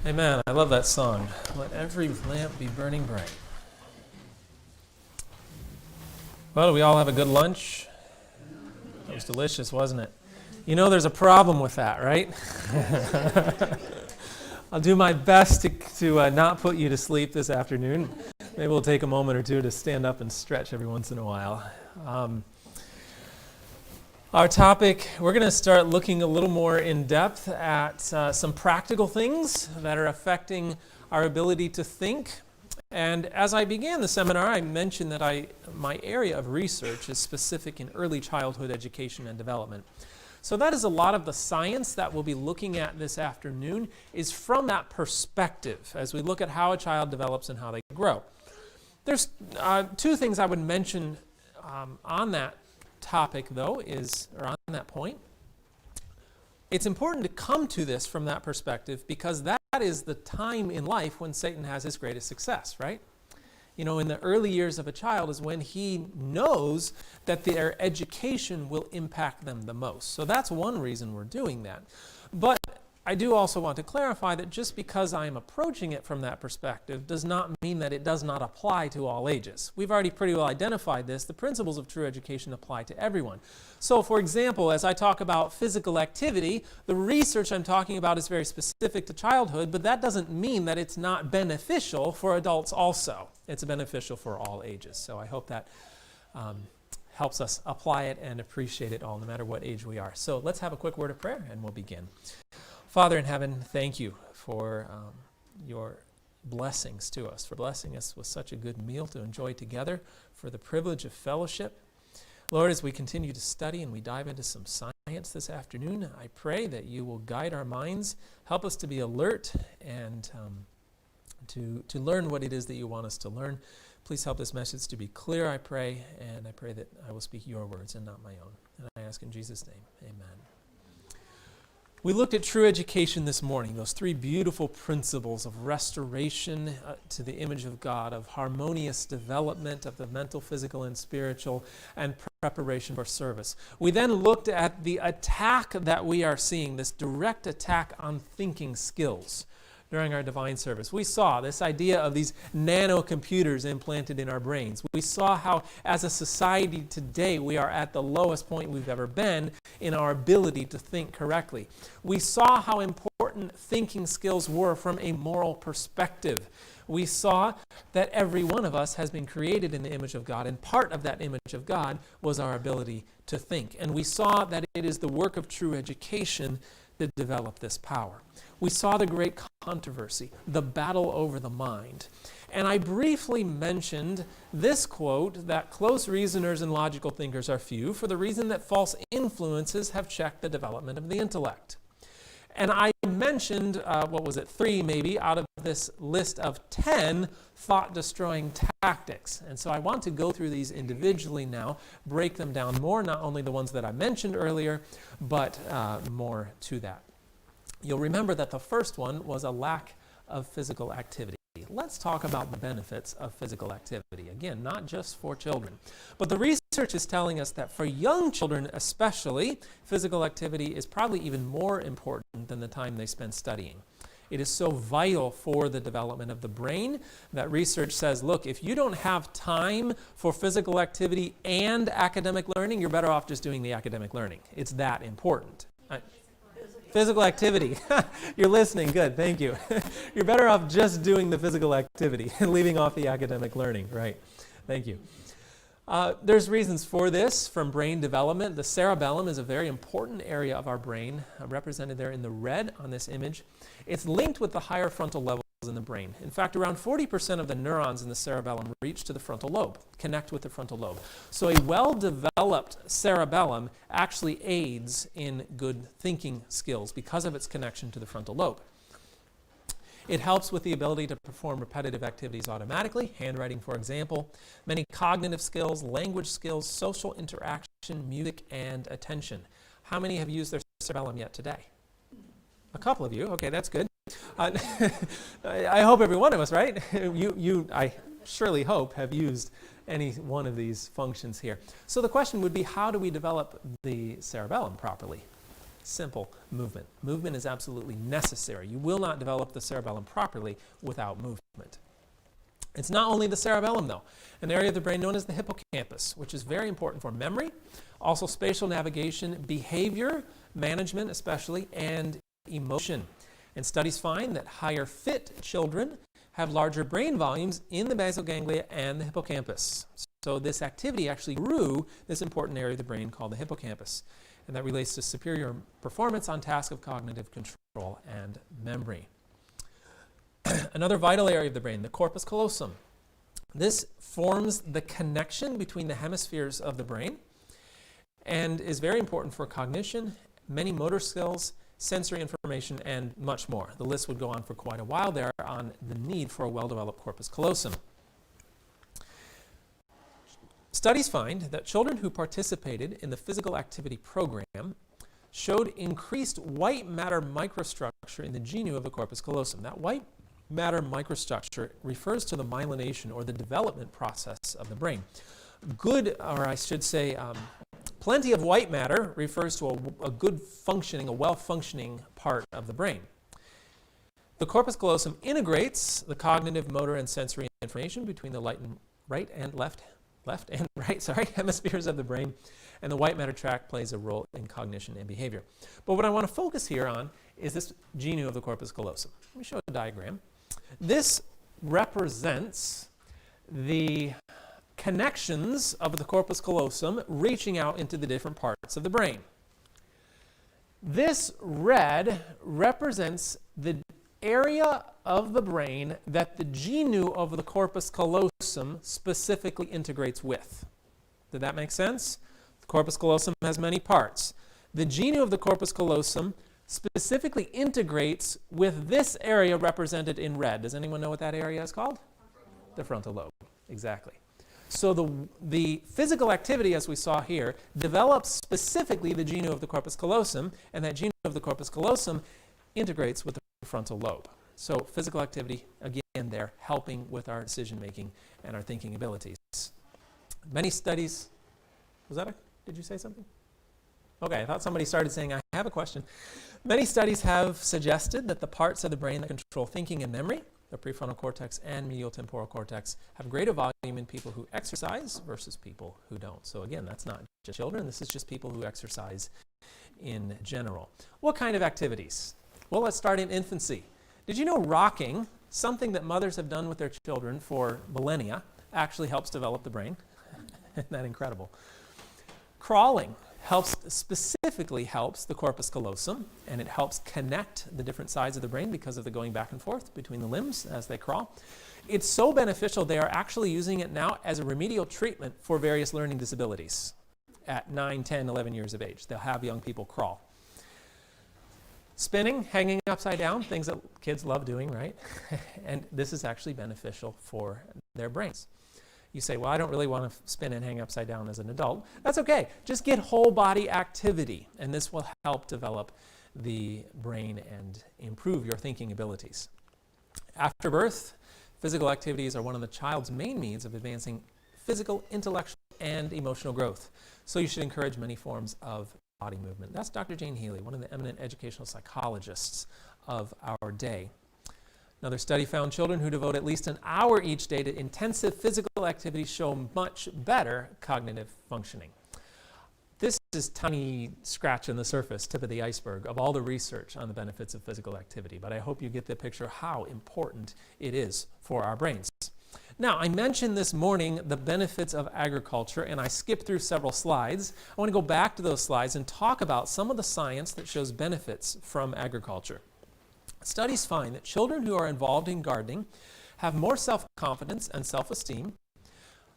Amen. I love that song. Let every lamp be burning bright. Well, we all have a good lunch. It was delicious, wasn't it? You know, there's a problem with that, right? I'll do my best to not put you to sleep this afternoon. Maybe we'll take a moment or two to stand up and stretch every once in a while. Our topic, we're going to start looking a little more in depth at some practical things that are affecting our ability to think. And as I began the seminar, I mentioned that my area of research is specific in early childhood education and development. So that is a lot of the science that we'll be looking at this afternoon is from that perspective as we look at how a child develops and how they grow. There's two things I would mention on that topic, though, or on that point. It's important to come to this from that perspective because that is the time in life when Satan has his greatest success, right? You know, in the early years of a child is when he knows that their education will impact them the most. So that's one reason we're doing that. But I do also want to clarify that just because I'm approaching it from that perspective does not mean that it does not apply to all ages. We've already pretty well identified this. The principles of true education apply to everyone. So, for example, as I talk about physical activity, the research I'm talking about is very specific to childhood, but that doesn't mean that it's not beneficial for adults also. It's beneficial for all ages. So I hope that helps us apply it and appreciate it all, no matter what age we are. So let's have a quick word of prayer, and we'll begin. Father in heaven, thank you for your blessings to us, for blessing us with such a good meal to enjoy together, for the privilege of fellowship. Lord, as we continue to study and we dive into some science this afternoon, I pray that you will guide our minds, help us to be alert and to learn what it is that you want us to learn. Please help this message to be clear, I pray, and I pray that I will speak your words and not my own. And I ask in Jesus' name, amen. We looked at true education this morning, those three beautiful principles of restoration to the image of God, of harmonious development of the mental, physical, and spiritual, and preparation for service. We then looked at the attack that we are seeing, this direct attack on thinking skills during our divine service. We saw this idea of these nanocomputers implanted in our brains. We saw how, as a society today, we are at the lowest point we've ever been in our ability to think correctly. We saw how important thinking skills were from a moral perspective. We saw that every one of us has been created in the image of God, and part of that image of God was our ability to think. And we saw that it is the work of true education that developed this power. We saw the great controversy, the battle over the mind. And I briefly mentioned this quote that close reasoners and logical thinkers are few for the reason that false influences have checked the development of the intellect. And I mentioned, 3 maybe, out of this list of 10 thought-destroying tactics. And so I want to go through these individually now, break them down more, not only the ones that I mentioned earlier, but more to that. You'll remember that the first one was a lack of physical activity. Let's talk about the benefits of physical activity. Again, not just for children. But the research is telling us that for young children especially, physical activity is probably even more important than the time they spend studying. It is so vital for the development of the brain that research says, look, if you don't have time for physical activity and academic learning, you're better off just doing the academic learning. It's that important. Physical activity. You're listening. Good. Thank you. You're better off just doing the physical activity and leaving off the academic learning. Right. Thank you. There's reasons for this from brain development. The cerebellum is a very important area of our brain, represented there in the red on this image. It's linked with the higher frontal levels in the brain. In fact, around 40% of the neurons in the cerebellum reach to the frontal lobe, connect with the frontal lobe. So a well-developed cerebellum actually aids in good thinking skills because of its connection to the frontal lobe. It helps with the ability to perform repetitive activities automatically, handwriting, for example, many cognitive skills, language skills, social interaction, music, and attention. How many have used their cerebellum yet today? A couple of you. Okay, that's good. I hope every one of us, right? I surely hope, have used any one of these functions here. So the question would be, how do we develop the cerebellum properly? Simple: movement. Movement is absolutely necessary. You will not develop the cerebellum properly without movement. It's not only the cerebellum, though. An area of the brain known as the hippocampus, which is very important for memory, also spatial navigation, behavior management especially, and emotion. And studies find that higher fit children have larger brain volumes in the basal ganglia and the hippocampus. So this activity actually grew this important area of the brain called the hippocampus. And that relates to superior performance on tasks of cognitive control and memory. Another vital area of the brain, the corpus callosum. This forms the connection between the hemispheres of the brain and is very important for cognition, many motor skills, sensory information, and much more. The list would go on for quite a while there on the need for a well-developed corpus callosum. Studies find that children who participated in the physical activity program showed increased white matter microstructure in the genu of the corpus callosum. That white matter microstructure refers to the myelination or the development process of the brain. Good, or I should say, plenty of white matter refers to a good functioning, a well-functioning part of the brain. The corpus callosum integrates the cognitive, motor, and sensory information between the right and left hemispheres of the brain, and the white matter tract plays a role in cognition and behavior. But what I want to focus here on is this genu of the corpus callosum. Let me show a diagram. This represents the connections of the corpus callosum reaching out into the different parts of the brain. This red represents the area of the brain that the genu of the corpus callosum specifically integrates with. Did that make sense? The corpus callosum has many parts. The genu of the corpus callosum specifically integrates with this area represented in red. Does anyone know what that area is called? The frontal lobe. Exactly. So the physical activity, as we saw here, develops specifically the genu of the corpus callosum, and that genu of the corpus callosum integrates with the frontal lobe. So physical activity, again, there helping with our decision making and our thinking abilities. Many studies, did you say something? Okay, I thought somebody started saying, I have a question. Many studies have suggested that the parts of the brain that control thinking and memory, the prefrontal cortex and medial temporal cortex, have greater volume in people who exercise versus people who don't. So again, that's not just children, this is just people who exercise in general. What kind of activities? Well, let's start in infancy. Did you know rocking, something that mothers have done with their children for millennia, actually helps develop the brain? Isn't that incredible? Crawling specifically helps the corpus callosum, and it helps connect the different sides of the brain because of the going back and forth between the limbs as they crawl. It's so beneficial they are actually using it now as a remedial treatment for various learning disabilities at 9, 10, 11 years of age. They'll have young people crawl. Spinning, hanging upside down, things that kids love doing, right? And this is actually beneficial for their brains. You say, well, I don't really want to spin and hang upside down as an adult. That's okay. Just get whole body activity, and this will help develop the brain and improve your thinking abilities. After birth, physical activities are one of the child's main means of advancing physical, intellectual, and emotional growth. So you should encourage many forms of body movement. That's Dr. Jane Healy, one of the eminent educational psychologists of our day. Another study found children who devote at least an hour each day to intensive physical activity show much better cognitive functioning. This is tiny scratch on the surface, tip of the iceberg, of all the research on the benefits of physical activity, but I hope you get the picture how important it is for our brains. Now, I mentioned this morning the benefits of agriculture, and I skipped through several slides. I want to go back to those slides and talk about some of the science that shows benefits from agriculture. Studies find that children who are involved in gardening have more self-confidence and self-esteem.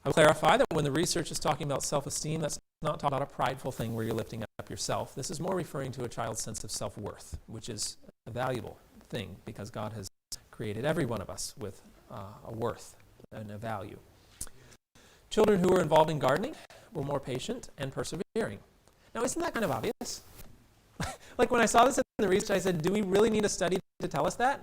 I will clarify that when the research is talking about self-esteem, that's not talking about a prideful thing where you're lifting up yourself. This is more referring to a child's sense of self-worth, which is a valuable thing because God has created every one of us with a worth and a value. Children who were involved in gardening were more patient and persevering. Now, isn't that kind of obvious? Like when I saw this in the research, I said, do we really need a study to tell us that?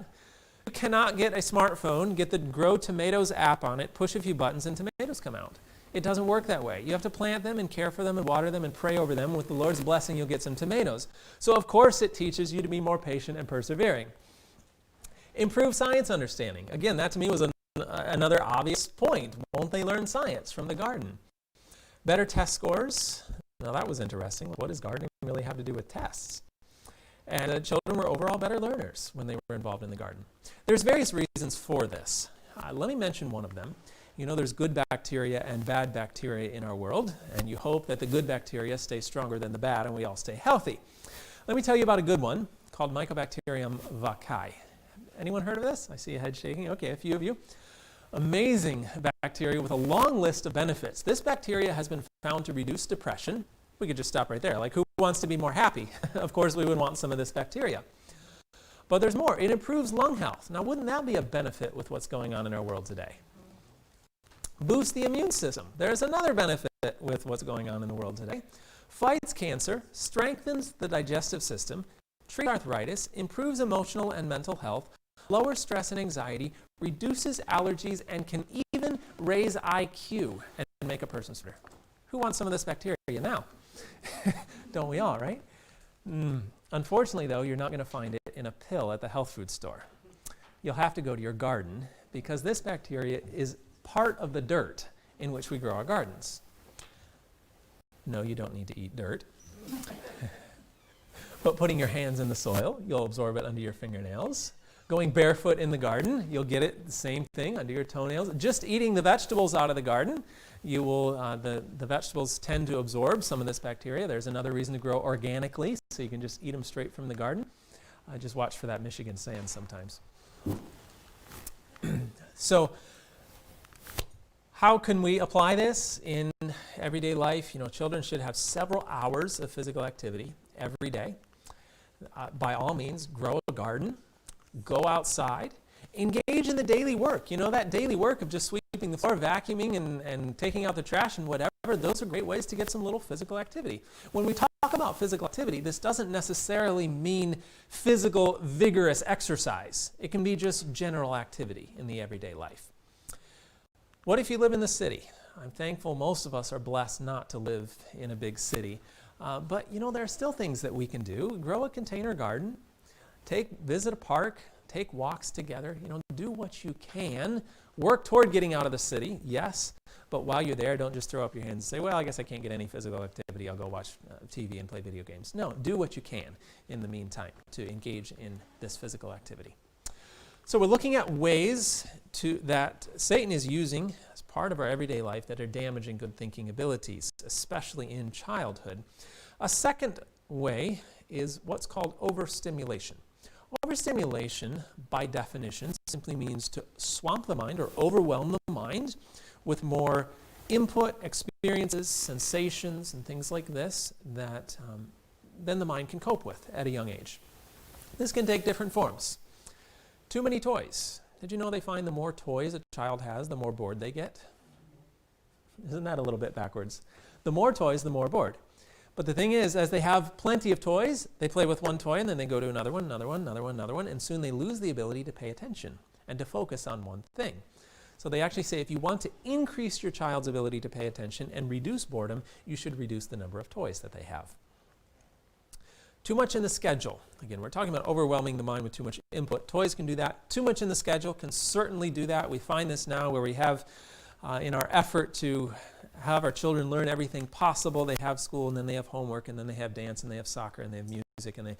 You cannot get a smartphone, get the Grow Tomatoes app on it, push a few buttons, and tomatoes come out. It doesn't work that way. You have to plant them and care for them and water them and pray over them. With the Lord's blessing, you'll get some tomatoes. So, of course, it teaches you to be more patient and persevering. Improve science understanding. Again, that to me was another obvious point. Won't they learn science from the garden? Better test scores. Now, that was interesting. What does gardening really have to do with tests? And children were overall better learners when they were involved in the garden. There's various reasons for this. Let me mention one of them. You know, there's good bacteria and bad bacteria in our world, and you hope that the good bacteria stay stronger than the bad and we all stay healthy. Let me tell you about a good one called Mycobacterium vaccae. Anyone heard of this? I see a head shaking. Okay, a few of you. Amazing bacteria with a long list of benefits. This bacteria has been found to reduce depression. We could just stop right there. Like, who wants to be more happy? Of course, we would want some of this bacteria. But there's more. It improves lung health. Now, wouldn't that be a benefit with what's going on in our world today? Boosts the immune system. There's another benefit with what's going on in the world today. Fights cancer, strengthens the digestive system, treats arthritis, improves emotional and mental health, lowers stress and anxiety, reduces allergies, and can even raise IQ and make a person smarter. Who wants some of this bacteria now? Don't we all, right? Unfortunately, though, you're not going to find it in a pill at the health food store. You'll have to go to your garden because this bacteria is part of the dirt in which we grow our gardens. No, you don't need to eat dirt. But putting your hands in the soil, you'll absorb it under your fingernails. Going barefoot in the garden, you'll get it, the same thing, under your toenails. Just eating the vegetables out of the garden, you will, the vegetables tend to absorb some of this bacteria. There's another reason to grow organically, so you can just eat them straight from the garden. Just watch for that Michigan sand sometimes. So, how can we apply this in everyday life? You know, children should have several hours of physical activity every day. By all means, grow a garden, go outside, engage in the daily work. You know, that daily work of just sweeping the floor, vacuuming, and taking out the trash and whatever, those are great ways to get some little physical activity. When we talk about physical activity, this doesn't necessarily mean physical, vigorous exercise. It can be just general activity in the everyday life. What if you live in the city? I'm thankful most of us are blessed not to live in a big city. But, you know, there are still things that we can do. Grow a container garden. Visit a park. Take walks together. You know, do what you can. Work toward getting out of the city, yes. But while you're there, don't just throw up your hands and say, well, I guess I can't get any physical activity. I'll go watch TV and play video games. No, do what you can in the meantime to engage in this physical activity. So we're looking at ways that Satan is using as part of our everyday life that are damaging good thinking abilities, especially in childhood. A second way is what's called overstimulation. Overstimulation, by definition, simply means to swamp the mind or overwhelm the mind with more input, experiences, sensations, and things like this that then the mind can cope with at a young age. This can take different forms. Too many toys. Did you know they find the more toys a child has, the more bored they get? Isn't that a little bit backwards? The more toys, the more bored. But the thing is, as they have plenty of toys, they play with one toy and then they go to another one, and soon they lose the ability to pay attention and to focus on one thing. So they actually say if you want to increase your child's ability to pay attention and reduce boredom, you should reduce the number of toys that they have. Too much in the schedule. Again, we're talking about overwhelming the mind with too much input. Toys can do that. Too much in the schedule can certainly do that. We find this now where we have, in our effort to have our children learn everything possible, they have school and then they have homework and then they have dance and they have soccer and they have music and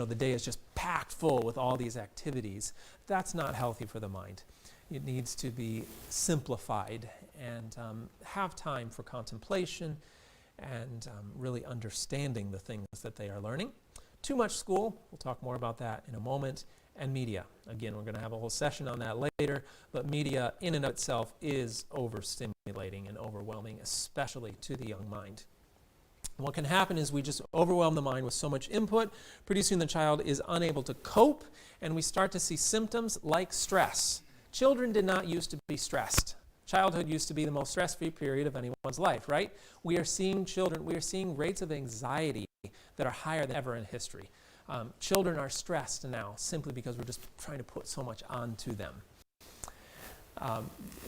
the day is just packed full with all these activities. That's not healthy for the mind. It needs to be simplified and have time for contemplation and really understanding the things that they are learning. Too much school, we'll talk more about that in a moment, and media. Again, we're going to have a whole session on that later, but media in and of itself is overstimulating and overwhelming, especially to the young mind. What can happen is we just overwhelm the mind with so much input, producing the child is unable to cope, and we start to see symptoms like stress. Children did not used to be stressed. Childhood used to be the most stress-free period of anyone's life, right? We are seeing rates of anxiety that are higher than ever in history. Children are stressed now simply because we're just trying to put so much onto them.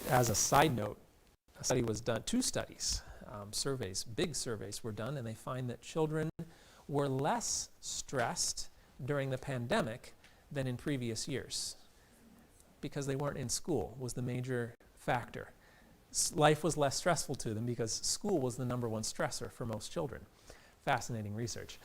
As a side note, a study was done, 2 studies, big surveys were done, and they find that children were less stressed during the pandemic than in previous years because they weren't in school was the major factor. Life was less stressful to them because school was the number one stressor for most children. Fascinating research.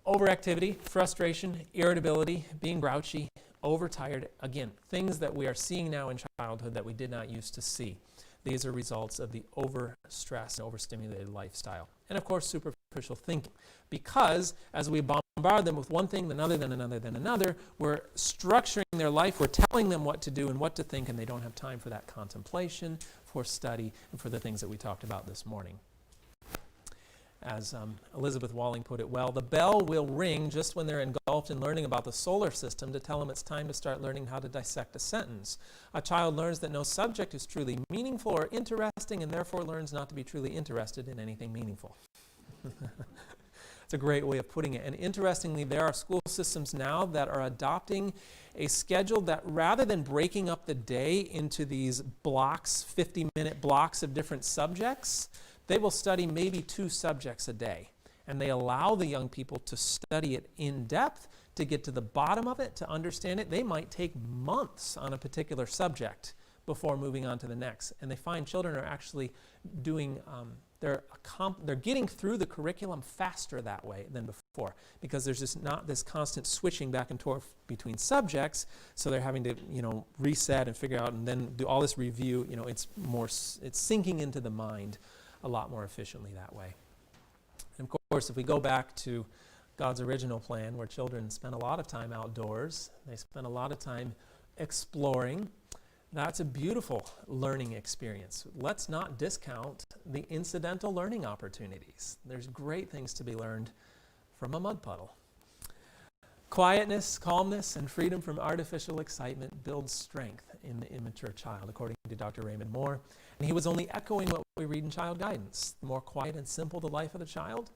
Overactivity, frustration, irritability, being grouchy, overtired. Again, things that we are seeing now in childhood that we did not used to see. These are results of the overstressed and overstimulated lifestyle. And of course, superficial thinking. Because as we bombard them with one thing, then another, then another, then another, we're structuring their life, we're telling them what to do and what to think, and they don't have time for that contemplation, for study, and for the things that we talked about this morning. As Elizabeth Walling put it well, the bell will ring just when they're engulfed in learning about the solar system to tell them it's time to start learning how to dissect a sentence. A child learns that no subject is truly meaningful or interesting and therefore learns not to be truly interested in anything meaningful. It's a great way of putting it. And interestingly, there are school systems now that are adopting a schedule that rather than breaking up the day into these blocks, 50-minute blocks of different subjects, they will study maybe 2 subjects a day. And they allow the young people to study it in depth, to get to the bottom of it, to understand it. They might take months on a particular subject before moving on to the next. And they find children are actually doing, they're getting through the curriculum faster that way than before, because there's just not this constant switching back and forth between subjects. So they're having to, reset and figure out and then do all this review. It's sinking into the mind a lot more efficiently that way. And of course, if we go back to God's original plan, where children spend a lot of time outdoors, they spend a lot of time exploring, that's a beautiful learning experience. Let's not discount the incidental learning opportunities. There's great things to be learned from a mud puddle. Quietness, calmness, and freedom from artificial excitement builds strength in the immature child, according to Dr. Raymond Moore. And he was only echoing what we read in Child Guidance. The more quiet and simple the life of the child,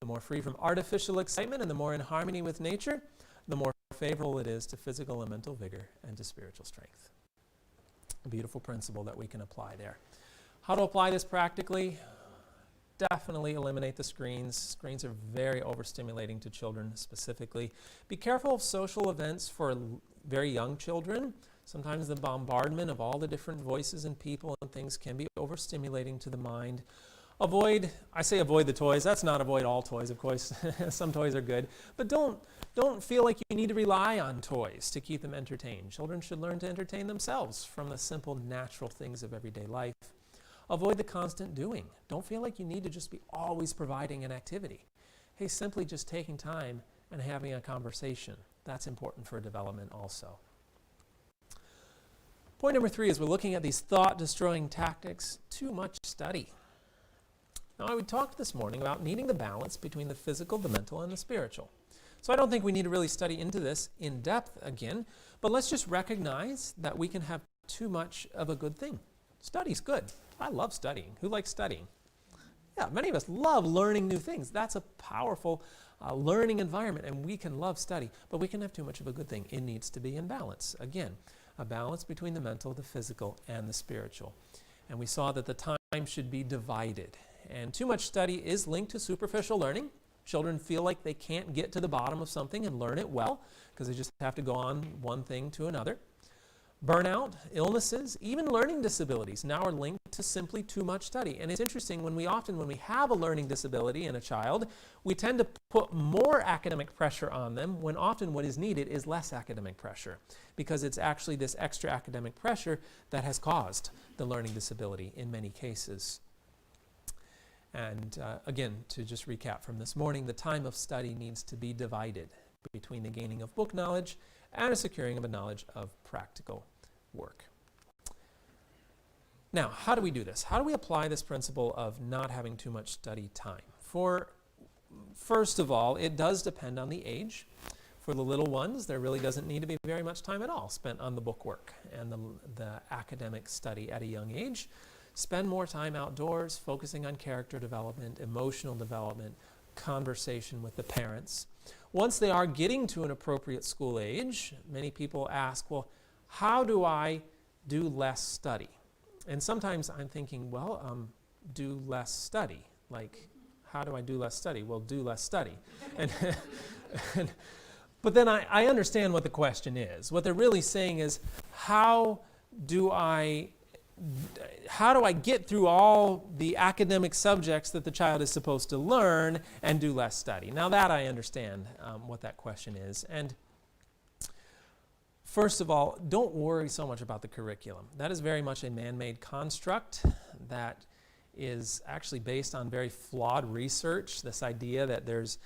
the more free from artificial excitement and the more in harmony with nature, the more favorable it is to physical and mental vigor and to spiritual strength. A beautiful principle that we can apply there. How to apply this practically? Definitely eliminate the screens. Screens are very overstimulating to children specifically. Be careful of social events for very young children. Sometimes the bombardment of all the different voices and people and things can be overstimulating to the mind. Avoid the toys. That's not avoid all toys, of course. Some toys are good. But don't feel like you need to rely on toys to keep them entertained. Children should learn to entertain themselves from the simple, natural things of everyday life. Avoid the constant doing. Don't feel like you need to just be always providing an activity. Hey, simply just taking time and having a conversation. That's important for development also. Point number 3 is we're looking at these thought-destroying tactics. Too much study. Now, we talked this morning about needing the balance between the physical, the mental, and the spiritual. So I don't think we need to really study into this in depth again, but let's just recognize that we can have too much of a good thing. Study's good. I love studying. Who likes studying? Yeah, many of us love learning new things. That's a powerful learning environment, and we can love study, but we can have too much of a good thing. It needs to be in balance. Again, a balance between the mental, the physical, and the spiritual. And we saw that the time should be divided. And too much study is linked to superficial learning. Children feel like they can't get to the bottom of something and learn it well because they just have to go on one thing to another. Burnout, illnesses, even learning disabilities now are linked to simply too much study. And it's interesting, when we have a learning disability in a child, we tend to put more academic pressure on them when often what is needed is less academic pressure, because it's actually this extra academic pressure that has caused the learning disability in many cases. And again, to just recap from this morning, the time of study needs to be divided between the gaining of book knowledge and a securing of a knowledge of practical work. Now, how do we do this? How do we apply this principle of not having too much study time? First of all, it does depend on the age. For the little ones, there really doesn't need to be very much time at all spent on the book work and the academic study at a young age. Spend more time outdoors, focusing on character development, emotional development, conversation with the parents. Once they are getting to an appropriate school age, many people ask, well, how do I do less study? And sometimes I'm thinking, well, do less study. Like, how do I do less study? Well, do less study. But then I understand what the question is. What they're really saying is, how do I get through all the academic subjects that the child is supposed to learn and do less study? Now that I understand what that question is. And first of all, don't worry so much about the curriculum. That is very much a man-made construct that is actually based on very flawed research. This idea that there's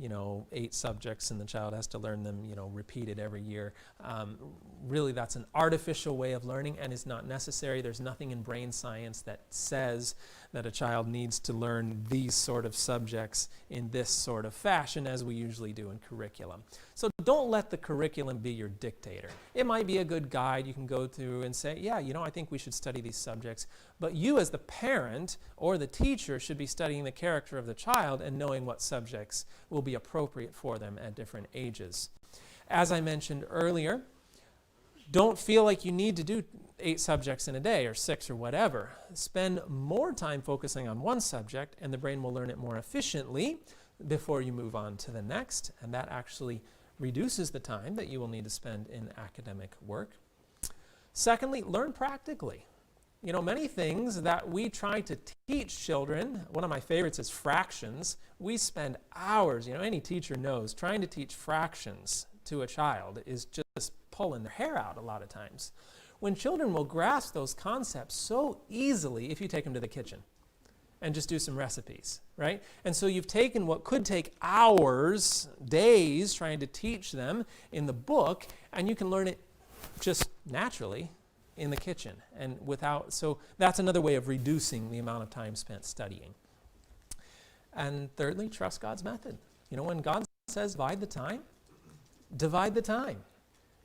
8 subjects and the child has to learn them, repeated every year. Really, that's an artificial way of learning and is not necessary. There's nothing in brain science that says that a child needs to learn these sort of subjects in this sort of fashion as we usually do in curriculum. So don't let the curriculum be your dictator. It might be a good guide you can go through and say, yeah, I think we should study these subjects. But you as the parent or the teacher should be studying the character of the child and knowing what subjects will be appropriate for them at different ages. As I mentioned earlier, don't feel like you need to do 8 subjects in a day or 6 or whatever. Spend more time focusing on one subject and the brain will learn it more efficiently before you move on to the next, and that actually reduces the time that you will need to spend in academic work. Secondly, learn practically. Many things that we try to teach children, one of my favorites is fractions. We spend hours, any teacher knows, trying to teach fractions to a child is just pulling their hair out a lot of times. When children will grasp those concepts so easily if you take them to the kitchen and just do some recipes, right? And so you've taken what could take hours, days trying to teach them in the book, and you can learn it just naturally in the kitchen and so that's another way of reducing the amount of time spent studying. And thirdly, trust God's method. When God says divide the time.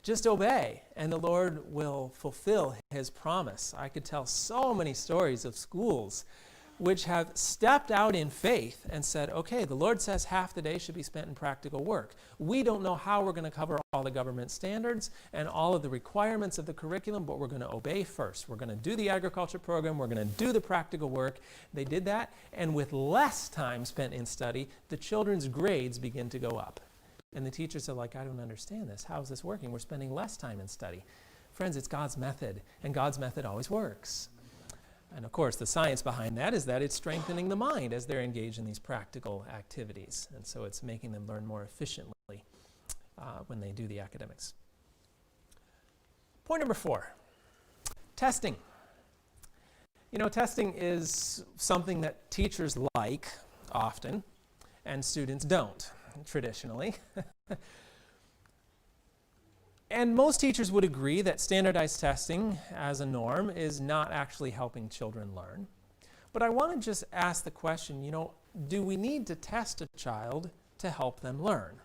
Just obey, and the Lord will fulfill his promise. I could tell so many stories of schools which have stepped out in faith and said, okay, the Lord says half the day should be spent in practical work. We don't know how we're going to cover all the government standards and all of the requirements of the curriculum, but we're going to obey first. We're going to do the agriculture program. We're going to do the practical work. They did that, and with less time spent in study, the children's grades begin to go up. And the teachers are like, I don't understand this. How is this working? We're spending less time in study. Friends, it's God's method, and God's method always works. And of course, the science behind that is that it's strengthening the mind as they're engaged in these practical activities. And so it's making them learn more efficiently when they do the academics. Point number 4, testing. Testing is something that teachers like often, and students don't, traditionally. And most teachers would agree that standardized testing as a norm is not actually helping children learn. But I want to just ask the question, do we need to test a child to help them learn?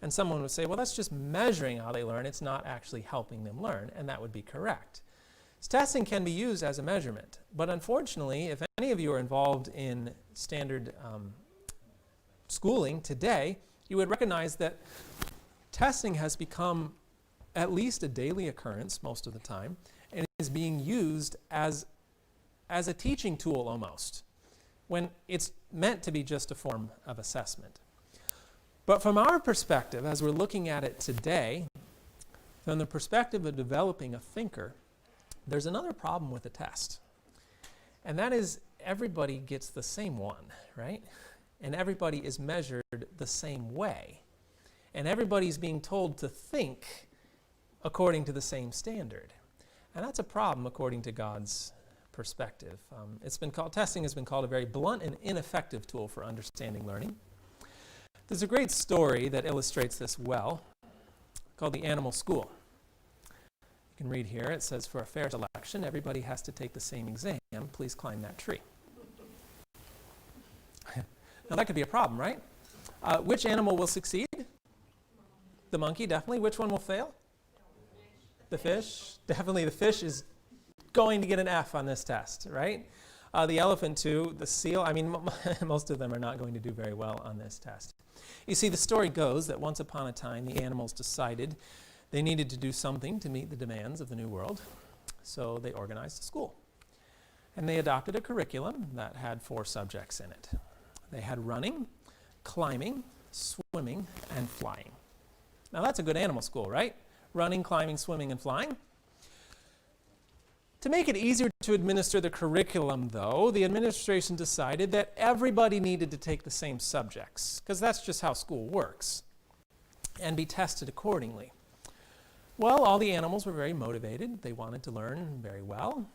And someone would say, well, that's just measuring how they learn. It's not actually helping them learn, and that would be correct. Testing can be used as a measurement, but unfortunately, if any of you are involved in standard schooling today, you would recognize that testing has become at least a daily occurrence most of the time, and is being used as a teaching tool almost, when it's meant to be just a form of assessment. But from our perspective, as we're looking at it today, from the perspective of developing a thinker, there's another problem with the test. And that is everybody gets the same one, right? And everybody is measured the same way. And everybody's being told to think according to the same standard. And that's a problem according to God's perspective. Testing has been called a very blunt and ineffective tool for understanding learning. There's a great story that illustrates this well, called The Animal School. You can read here. It says, for a fair selection, everybody has to take the same exam. Please climb that tree. Now that could be a problem, right? Which animal will succeed? The monkey, definitely. Which one will fail? The fish. Definitely the fish is going to get an F on this test, right? The elephant too, the seal. I mean, most of them are not going to do very well on this test. You see, the story goes that once upon a time, the animals decided they needed to do something to meet the demands of the new world. So they organized a school. And they adopted a curriculum that had 4 subjects in it. They had running, climbing, swimming, and flying. Now that's a good animal school, right? Running, climbing, swimming, and flying. To make it easier to administer the curriculum, though, the administration decided that everybody needed to take the same subjects, because that's just how school works, and be tested accordingly. Well, all the animals were very motivated. They wanted to learn very well,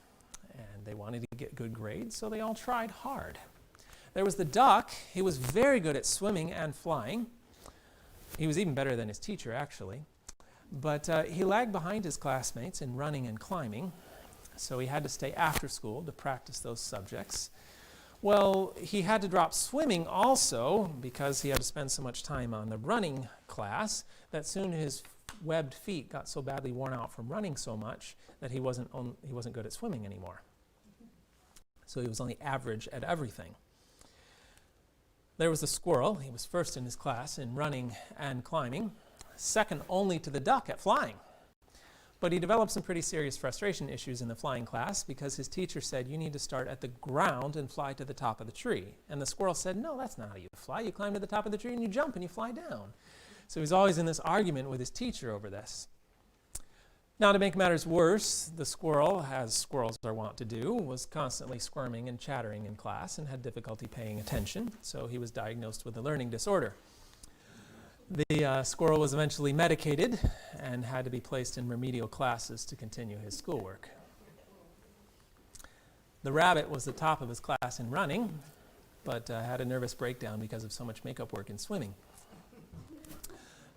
and they wanted to get good grades, so they all tried hard. There was the duck. He was very good at swimming and flying. He was even better than his teacher, actually. But he lagged behind his classmates in running and climbing, so he had to stay after school to practice those subjects. Well, he had to drop swimming also because he had to spend so much time on the running class that soon his webbed feet got so badly worn out from running so much that he wasn't good at swimming anymore. So he was only average at everything. There was the squirrel. He was first in his class in running and climbing, second only to the duck at flying. But he developed some pretty serious frustration issues in the flying class because his teacher said, you need to start at the ground and fly to the top of the tree. And the squirrel said, no, that's not how you fly. You climb to the top of the tree and you jump and you fly down. So he was always in this argument with his teacher over this. Now, to make matters worse, the squirrel, as squirrels are wont to do, was constantly squirming and chattering in class and had difficulty paying attention. So he was diagnosed with a learning disorder. The squirrel was eventually medicated and had to be placed in remedial classes to continue his schoolwork. The rabbit was the top of his class in running, but had a nervous breakdown because of so much makeup work in swimming.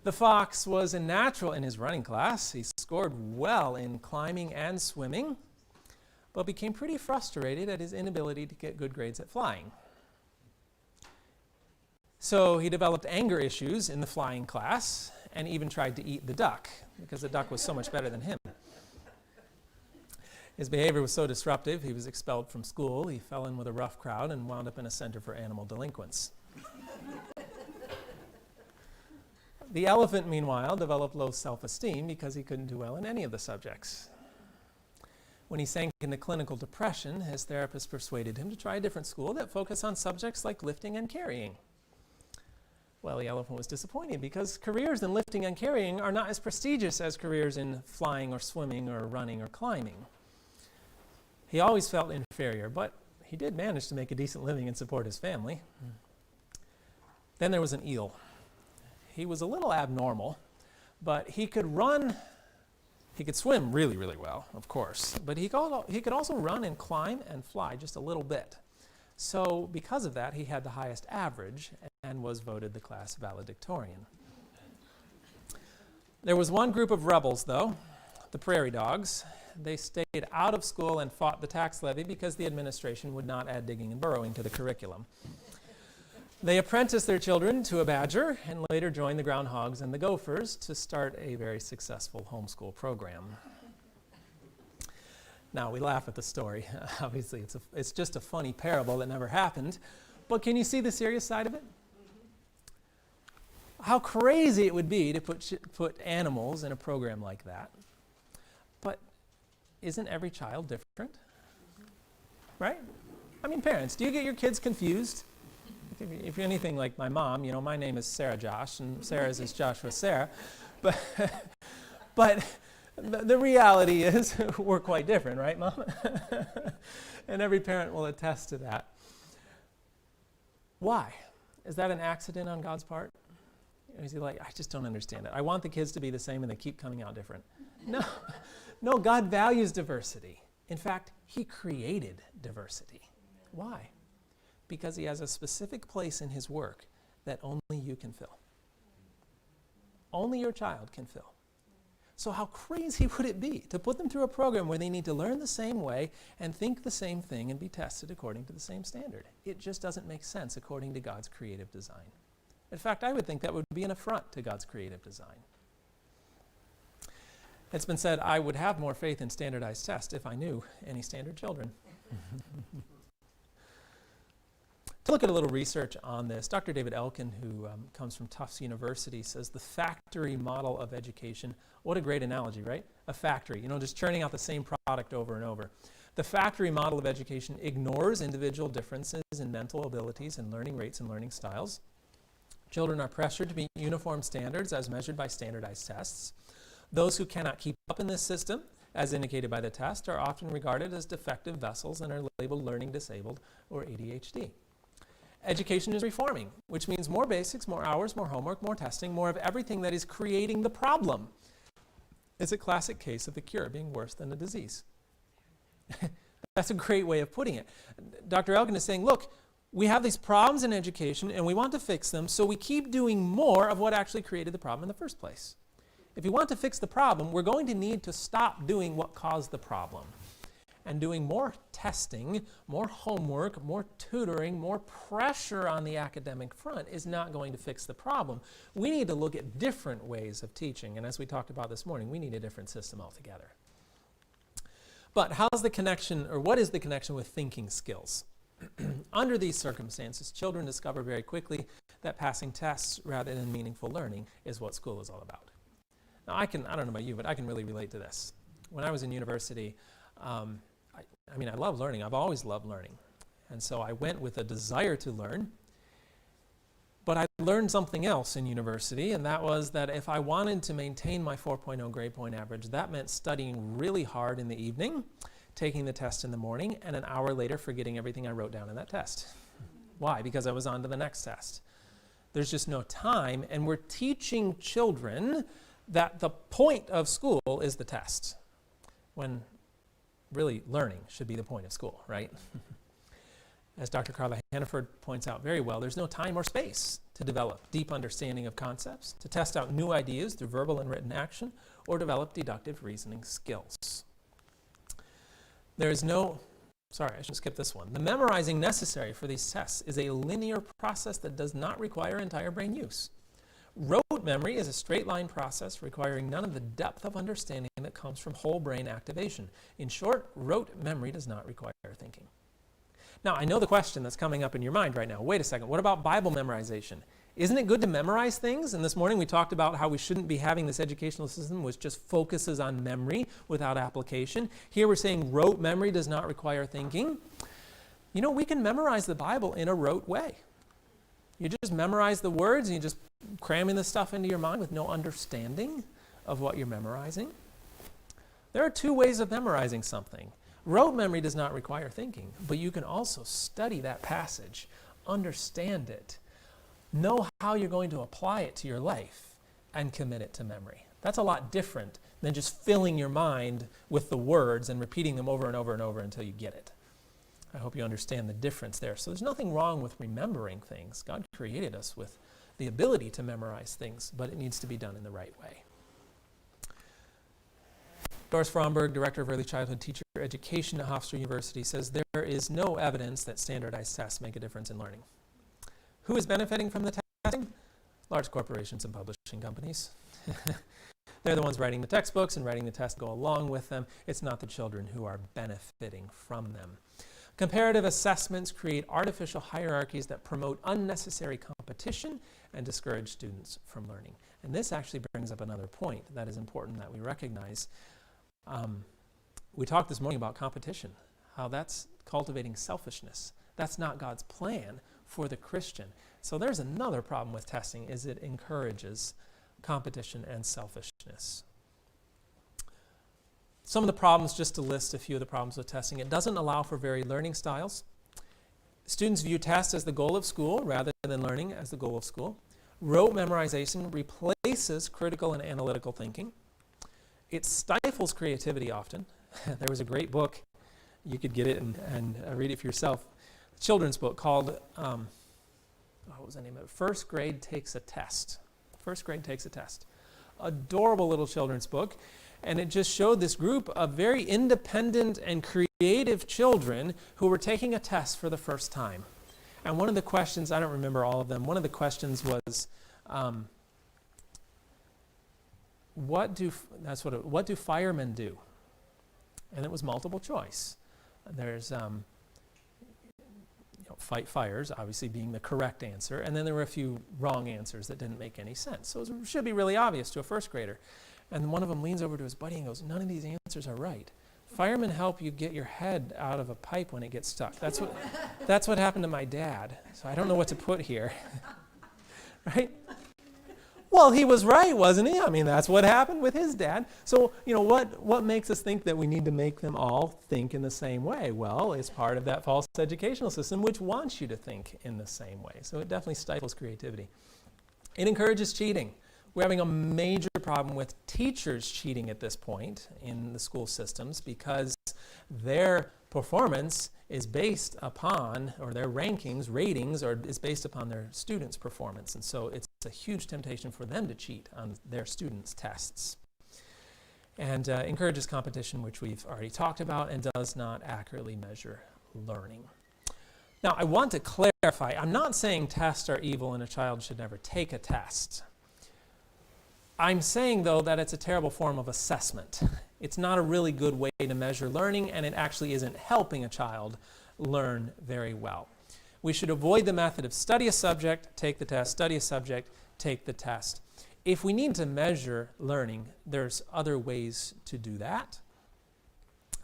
The fox was a natural in his running class. He scored well in climbing and swimming, but became pretty frustrated at his inability to get good grades at flying. So he developed anger issues in the flying class and even tried to eat the duck because the duck was so much better than him. His behavior was so disruptive, he was expelled from school. He fell in with a rough crowd and wound up in a center for animal delinquents. The elephant, meanwhile, developed low self-esteem because he couldn't do well in any of the subjects. When he sank into clinical depression, his therapist persuaded him to try a different school that focused on subjects like lifting and carrying. Well, the elephant was disappointed because careers in lifting and carrying are not as prestigious as careers in flying or swimming or running or climbing. He always felt inferior, but he did manage to make a decent living and support his family. Then there was an eel. He was a little abnormal, but he could swim really, really well, of course, but he could also run and climb and fly just a little bit. So because of that, he had the highest average and was voted the class valedictorian. There was one group of rebels, though, the prairie dogs. They stayed out of school and fought the tax levy because the administration would not add digging and burrowing to the curriculum. They apprenticed their children to a badger and later joined the groundhogs and the gophers to start a very successful homeschool program. Now, we laugh at the story. Obviously, it's just a funny parable that never happened. But can you see the serious side of it? how crazy it would be to put animals in a program like that. But isn't every child different? Right? I mean, parents, do you get your kids confused? If you're anything like my mom, my name is Sarah Josh, and Sarah's is Joshua Sarah. But the reality is we're quite different, right, Mom? And every parent will attest to that. Why? Is that an accident on God's part? Is he like, I just don't understand it. I want the kids to be the same and they keep coming out different. No, God values diversity. In fact, he created diversity. Why? Because he has a specific place in his work that only you can fill. Only your child can fill. So how crazy would it be to put them through a program where they need to learn the same way and think the same thing and be tested according to the same standard? It just doesn't make sense according to God's creative design. In fact, I would think that would be an affront to God's creative design. It's been said I would have more faith in standardized tests if I knew any standard children. To look at a little research on this, Dr. David Elkin, who comes from Tufts University, says the factory model of education, what a great analogy, right? A factory, just churning out the same product over and over. The factory model of education ignores individual differences in mental abilities and learning rates and learning styles. Children are pressured to meet uniform standards as measured by standardized tests. Those who cannot keep up in this system, as indicated by the test, are often regarded as defective vessels and are labeled learning disabled or ADHD. Education is reforming, which means more basics, more hours, more homework, more testing, more of everything that is creating the problem. It's a classic case of the cure being worse than the disease. That's a great way of putting it. Dr. Elkin is saying, look, we have these problems in education and we want to fix them, so we keep doing more of what actually created the problem in the first place. If you want to fix the problem, we're going to need to stop doing what caused the problem. And doing more testing, more homework, more tutoring, more pressure on the academic front is not going to fix the problem. We need to look at different ways of teaching. And as we talked about this morning, we need a different system altogether. But how's the connection, or what is the connection with thinking skills? Under these circumstances, children discover very quickly that passing tests rather than meaningful learning is what school is all about. Now, I don't know about you, but I can really relate to this. When I was in university, I love learning. I've always loved learning. And so I went with a desire to learn. But I learned something else in university, and that was that if I wanted to maintain my 4.0 grade point average, that meant studying really hard in the evening, taking the test in the morning, and an hour later forgetting everything I wrote down in that test. Why? Because I was on to the next test. There's just no time, and we're teaching children that the point of school is the test, when really learning should be the point of school, right? As Dr. Carla Hannaford points out very well, there's no time or space to develop deep understanding of concepts, to test out new ideas through verbal and written action, or develop deductive reasoning skills. There is no, sorry, I should skip this one. The memorizing necessary for these tests is a linear process that does not require entire brain use. Rote memory is a straight line process requiring none of the depth of understanding that comes from whole brain activation. In short, rote memory does not require thinking. Now, I know the question that's coming up in your mind right now. Wait a second, what about Bible memorization? Isn't it good to memorize things? And this morning we talked about how we shouldn't be having this educational system which just focuses on memory without application. Here we're saying rote memory does not require thinking. We can memorize the Bible in a rote way. You just memorize the words and you just cramming the stuff into your mind with no understanding of what you're memorizing. There are two ways of memorizing something. Rote memory does not require thinking, but you can also study that passage, understand it, know how you're going to apply it to your life, and commit it to memory. That's a lot different than just filling your mind with the words and repeating them over and over and over until you get it. I hope you understand the difference there. So there's nothing wrong with remembering things. God created us with the ability to memorize things, but it needs to be done in the right way. Doris Fromberg, Director of Early Childhood Teacher Education at Hofstra University, says there is no evidence that standardized tests make a difference in learning. Who is benefiting from the testing? Large corporations and publishing companies. They're the ones writing the textbooks and writing the tests go along with them. It's not the children who are benefiting from them. Comparative assessments create artificial hierarchies that promote unnecessary competition and discourage students from learning. And this actually brings up another point that is important that we recognize. We talked this morning about competition, how that's cultivating selfishness. That's not God's plan for the Christian. So there's another problem with testing, is it encourages competition and selfishness. Some of the problems, just to list a few of the problems with testing, it doesn't allow for varied learning styles. Students view tests as the goal of school rather than learning as the goal of school. Rote memorization replaces critical and analytical thinking. It stifles creativity often. There was a great book, you could get it and read it for yourself, a children's book called, what was the name of it? First Grade Takes a Test. First Grade Takes a Test. Adorable little children's book. And it just showed this group of very independent and creative children who were taking a test for the first time. And one of the questions, I don't remember all of them, one of the questions was, what do firemen do? And it was multiple choice. There's fight fires, obviously being the correct answer, and then there were a few wrong answers that didn't make any sense. So it should be really obvious to a first grader. And one of them leans over to his buddy and goes, "None of these answers are right. Firemen help you get your head out of a pipe when it gets stuck. That's what happened to my dad. So I don't know what to put here." Right? Well, he was right, wasn't he? I mean, that's what happened with his dad. So, what makes us think that we need to make them all think in the same way? Well, it's part of that false educational system which wants you to think in the same way. So it definitely stifles creativity. It encourages cheating. We're having a major problem with teachers cheating at this point in the school systems because their performance is based upon, or their ratings is based upon their students' performance. And so it's a huge temptation for them to cheat on their students' tests. And encourages competition, which we've already talked about, and does not accurately measure learning. Now, I want to clarify, I'm not saying tests are evil and a child should never take a test. I'm saying, though, that it's a terrible form of assessment. It's not a really good way to measure learning, and it actually isn't helping a child learn very well. We should avoid the method of study a subject, take the test, study a subject, take the test. If we need to measure learning, there's other ways to do that.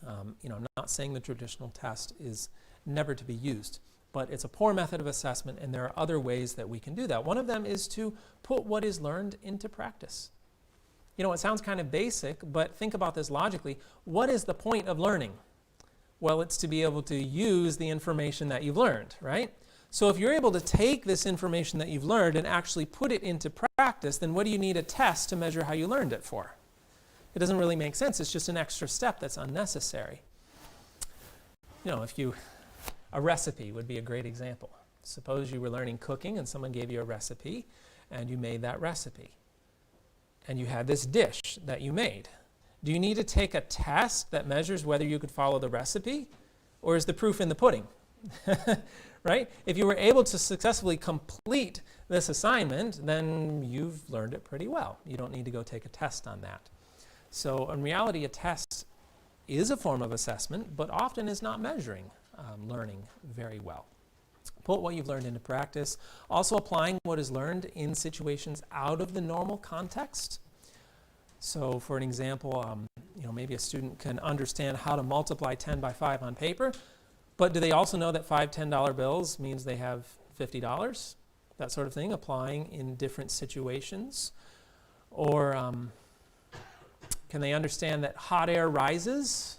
I'm not saying the traditional test is never to be used, but it's a poor method of assessment, and there are other ways that we can do that. One of them is to put what is learned into practice. It sounds kind of basic, but think about this logically. What is the point of learning? Well, it's to be able to use the information that you've learned, right? So if you're able to take this information that you've learned and actually put it into practice, then what do you need a test to measure how you learned it for? It doesn't really make sense. It's just an extra step that's unnecessary. A recipe would be a great example. Suppose you were learning cooking and someone gave you a recipe and you made that recipe. And you had this dish that you made. Do you need to take a test that measures whether you could follow the recipe? Or is the proof in the pudding? Right? If you were able to successfully complete this assignment, then you've learned it pretty well. You don't need to go take a test on that. So in reality, a test is a form of assessment, but often is not measuring learning very well. Put what you've learned into practice. Also applying what is learned in situations out of the normal context. So for an example, maybe a student can understand how to multiply 10 by 5 on paper, but do they also know that 5 $10 bills means they have $50? That sort of thing, applying in different situations. Or can they understand that hot air rises,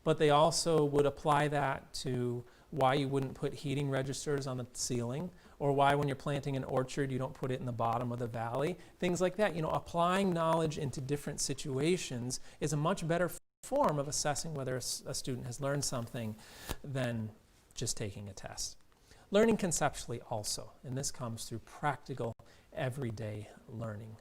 but they also would apply that to why you wouldn't put heating registers on the ceiling, or why when you're planting an orchard you don't put it in the bottom of the valley, things like that. Applying knowledge into different situations is a much better form of assessing whether a student has learned something than just taking a test. Learning conceptually also, and this comes through practical, everyday learning.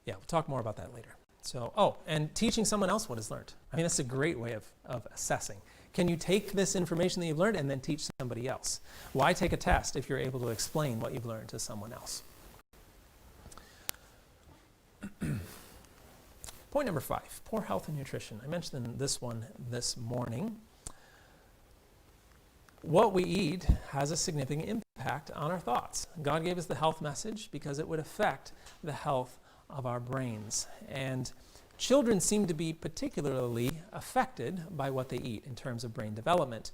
We'll talk more about that later. So, and teaching someone else what is learned. I mean, that's a great way of assessing. Can you take this information that you've learned and then teach somebody else? Why take a test if you're able to explain what you've learned to someone else? Point number 5, poor health and nutrition. I mentioned this one this morning. What we eat has a significant impact on our thoughts. God gave us the health message because it would affect the health of our brains. And children seem to be particularly affected by what they eat in terms of brain development.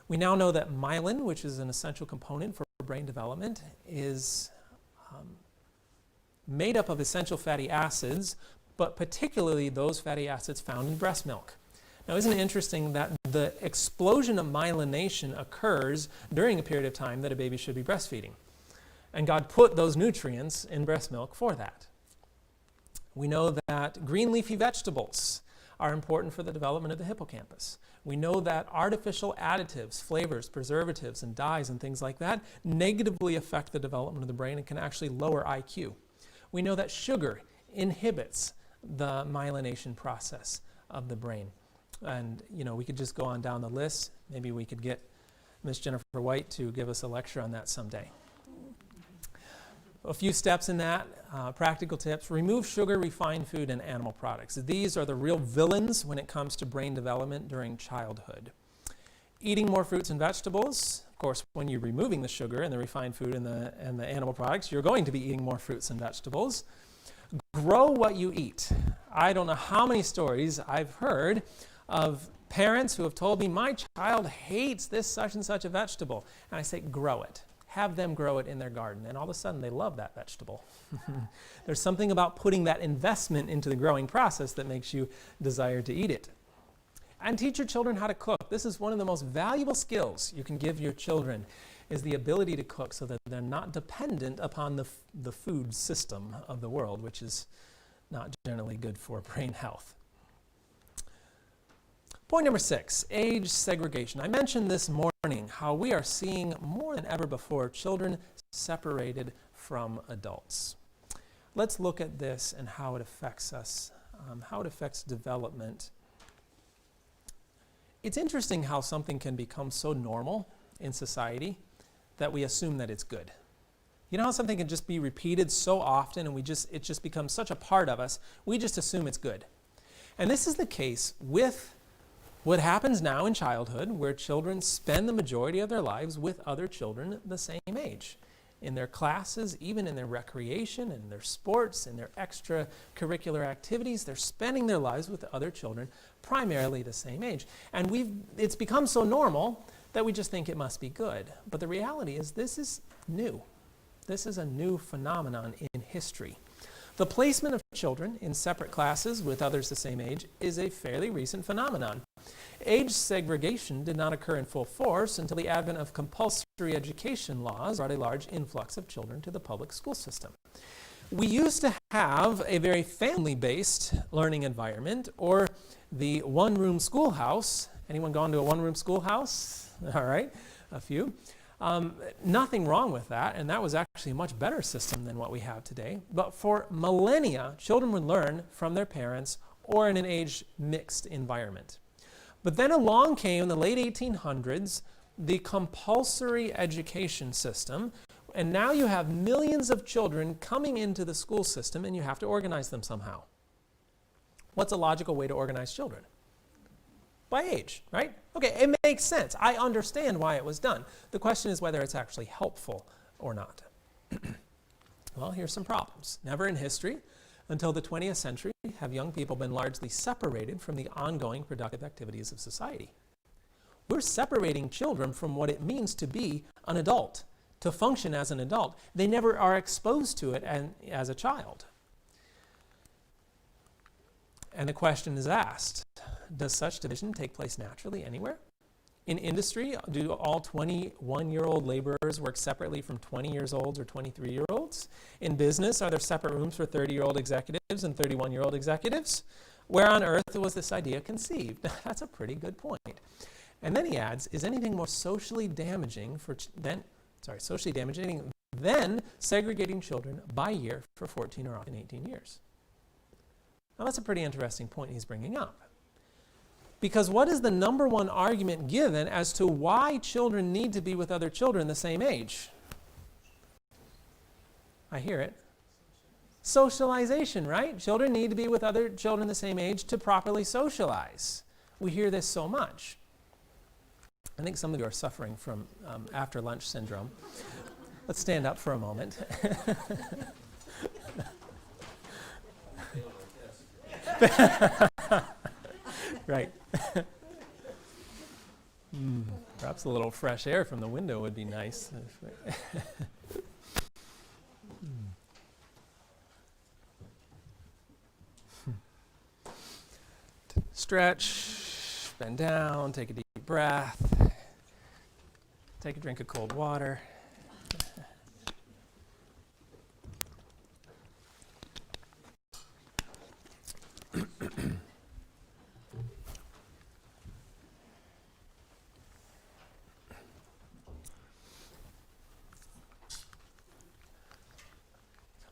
We now know that myelin, which is an essential component for brain development, is made up of essential fatty acids, but particularly those fatty acids found in breast milk. Now, isn't it interesting that the explosion of myelination occurs during a period of time that a baby should be breastfeeding? And God put those nutrients in breast milk for that. We know that green leafy vegetables are important for the development of the hippocampus. We know that artificial additives, flavors, preservatives, and dyes and things like that negatively affect the development of the brain and can actually lower IQ. We know that sugar inhibits the myelination process of the brain. And, we could just go on down the list. Maybe we could get Miss Jennifer White to give us a lecture on that someday. A few steps in that, practical tips. Remove sugar, refined food, and animal products. These are the real villains when it comes to brain development during childhood. Eating more fruits and vegetables. Of course, when you're removing the sugar and the refined food and the animal products, you're going to be eating more fruits and vegetables. Grow what you eat. I don't know how many stories I've heard of parents who have told me, my child hates this such and such a vegetable. And I say, grow it. Have them grow it in their garden. And all of a sudden, they love that vegetable. There's something about putting that investment into the growing process that makes you desire to eat it. And teach your children how to cook. This is one of the most valuable skills you can give your children, is the ability to cook so that they're not dependent upon the food system of the world, which is not generally good for brain health. Point number 6, age segregation. I mentioned this morning how we are seeing more than ever before children separated from adults. Let's look at this and how it affects us, how it affects development. It's interesting how something can become so normal in society that we assume that it's good. You know how something can just be repeated so often and it just becomes such a part of us, we just assume it's good. And this is the case with what happens now in childhood, where children spend the majority of their lives with other children the same age. In their classes, even in their recreation, in their sports, in their extracurricular activities, they're spending their lives with other children primarily the same age. And it's become so normal that we just think it must be good. But the reality is this is new. This is a new phenomenon in history. The placement of children in separate classes with others the same age is a fairly recent phenomenon. Age segregation did not occur in full force until the advent of compulsory education laws brought a large influx of children to the public school system. We used to have a very family-based learning environment, or the one-room schoolhouse. Anyone gone to a one-room schoolhouse? All right, a few. Nothing wrong with that, and that was actually a much better system than what we have today. But for millennia, children would learn from their parents or in an age-mixed environment. But then along came in the late 1800s the compulsory education system, and now you have millions of children coming into the school system, and you have to organize them somehow. What's a logical way to organize children? By age, right? Okay, it makes sense. I understand why it was done. The question is whether it's actually helpful or not. Well, here's some problems. Never in history, until the 20th century, have young people been largely separated from the ongoing productive activities of society. We're separating children from what it means to be an adult, to function as an adult. They never are exposed to it as a child. And the question is asked, does such division take place naturally anywhere? In industry, do all 21-year-old laborers work separately from 20 years old or 23-year-olds? In business, are there separate rooms for 30-year-old executives and 31-year-old executives? Where on earth was this idea conceived? That's a pretty good point. And then he adds, is anything more socially damaging than segregating children by year for 14 or often 18 years? Now that's a pretty interesting point he's bringing up. Because what is the number one argument given as to why children need to be with other children the same age? I hear it. Socialization, right? Children need to be with other children the same age to properly socialize. We hear this so much. I think some of you are suffering from after lunch syndrome. Let's stand up for a moment. Right. Perhaps a little fresh air from the window would be nice. Stretch, bend down, take a deep breath, take a drink of cold water.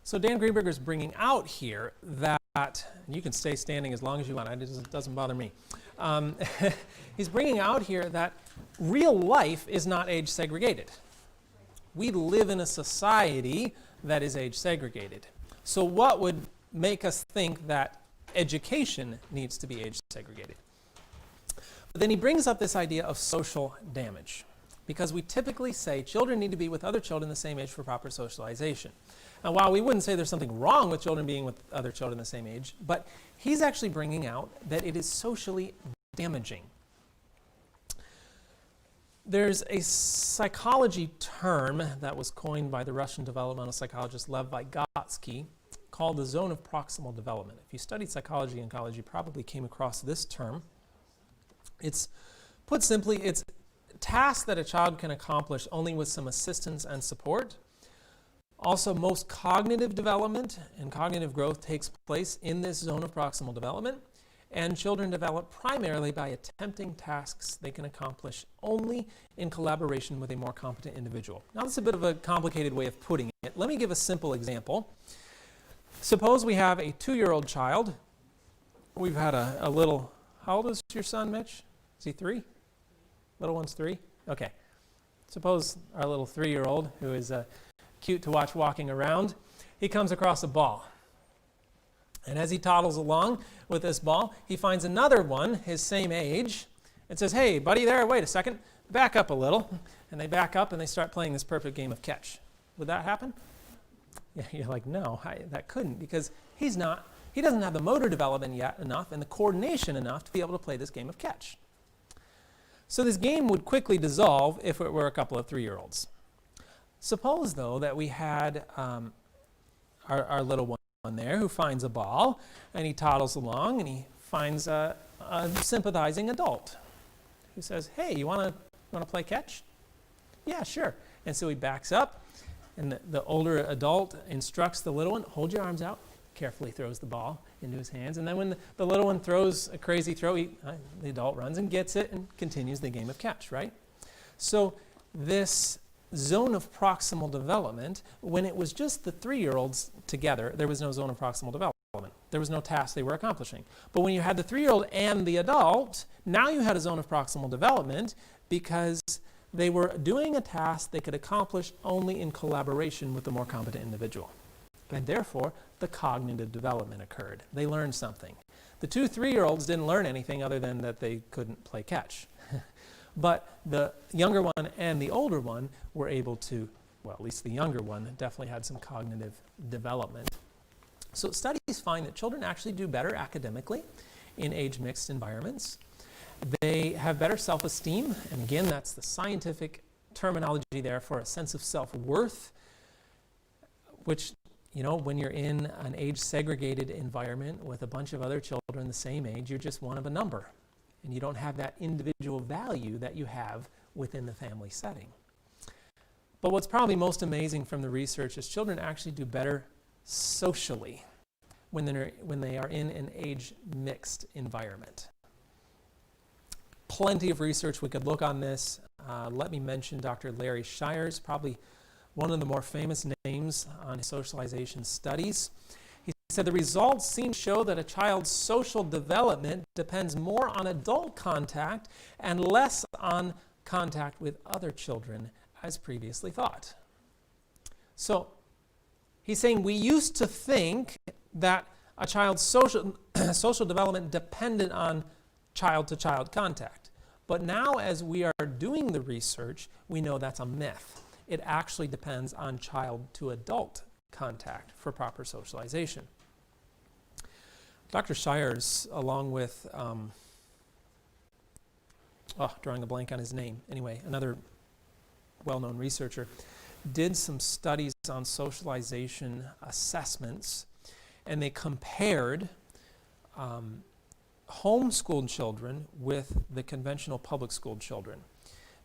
So Dan Greenberger is bringing out here that, and you can stay standing as long as you want, it doesn't bother me. He's bringing out here that real life is not age segregated. We live in a society that is age segregated. So what would make us think that education needs to be age segregated? But then he brings up this idea of social damage, because we typically say children need to be with other children the same age for proper socialization. And while we wouldn't say there's something wrong with children being with other children the same age, but he's actually bringing out that it is socially damaging. There's a psychology term that was coined by the Russian developmental psychologist Lev Vygotsky called the zone of proximal development. If you studied psychology in college, you probably came across this term. It's, put simply, it's tasks that a child can accomplish only with some assistance and support. Also, most cognitive development and cognitive growth takes place in this zone of proximal development, and children develop primarily by attempting tasks they can accomplish only in collaboration with a more competent individual. Now, this is a bit of a complicated way of putting it. Let me give a simple example. Suppose we have a 2-year-old child. We've had a little, how old is your son, Mitch? Is he 3? Little one's 3? Okay. Suppose our little 3-year-old, who is cute to watch walking around, he comes across a ball. And as he toddles along with this ball, he finds another one his same age and says, "Hey, buddy there, wait a second, back up a little." And they back up and they start playing this perfect game of catch. Would that happen? Yeah, you're like, no, that couldn't, because he doesn't have the motor development yet enough and the coordination enough to be able to play this game of catch. So this game would quickly dissolve if it were a couple of 3-year-olds. Suppose, though, that we had our little one there who finds a ball, and he toddles along, and he finds a sympathizing adult who says, "Hey, you want to play catch?" "Yeah, sure." And so he backs up, and the older adult instructs the little one, "Hold your arms out," carefully throws the ball into his hands, and then when the little one throws a crazy throw, the adult runs and gets it and continues the game of catch, right? So this zone of proximal development, when it was just the 3-year-olds together, there was no zone of proximal development. There was no task they were accomplishing. But when you had the 3-year-old and the adult, now you had a zone of proximal development because they were doing a task they could accomplish only in collaboration with the more competent individual. And therefore, the cognitive development occurred. They learned something. The 2 3-year-olds didn't learn anything other than that they couldn't play catch. But the younger one and the older one were able to, well, at least the younger one definitely had some cognitive development. So studies find that children actually do better academically in age-mixed environments. They have better self-esteem, and again, that's the scientific terminology there for a sense of self-worth, which, you know, when you're in an age-segregated environment with a bunch of other children the same age, you're just one of a number. And you don't have that individual value that you have within the family setting. But what's probably most amazing from the research is children actually do better socially when they are in an age-mixed environment. Plenty of research we could look on this. Let me mention Dr. Larry Shires, probably one of the more famous names on socialization studies. He said the results seem to show that a child's social development depends more on adult contact and less on contact with other children as previously thought. So He's saying we used to think that a child's social development depended on child-to-child contact. But now as we are doing the research, we know that's a myth. It actually depends on child-to-adult contact for proper socialization. Dr. Shires, along with, drawing a blank on his name, anyway, another well-known researcher, did some studies on socialization assessments, and they compared homeschooled children with the conventional public school children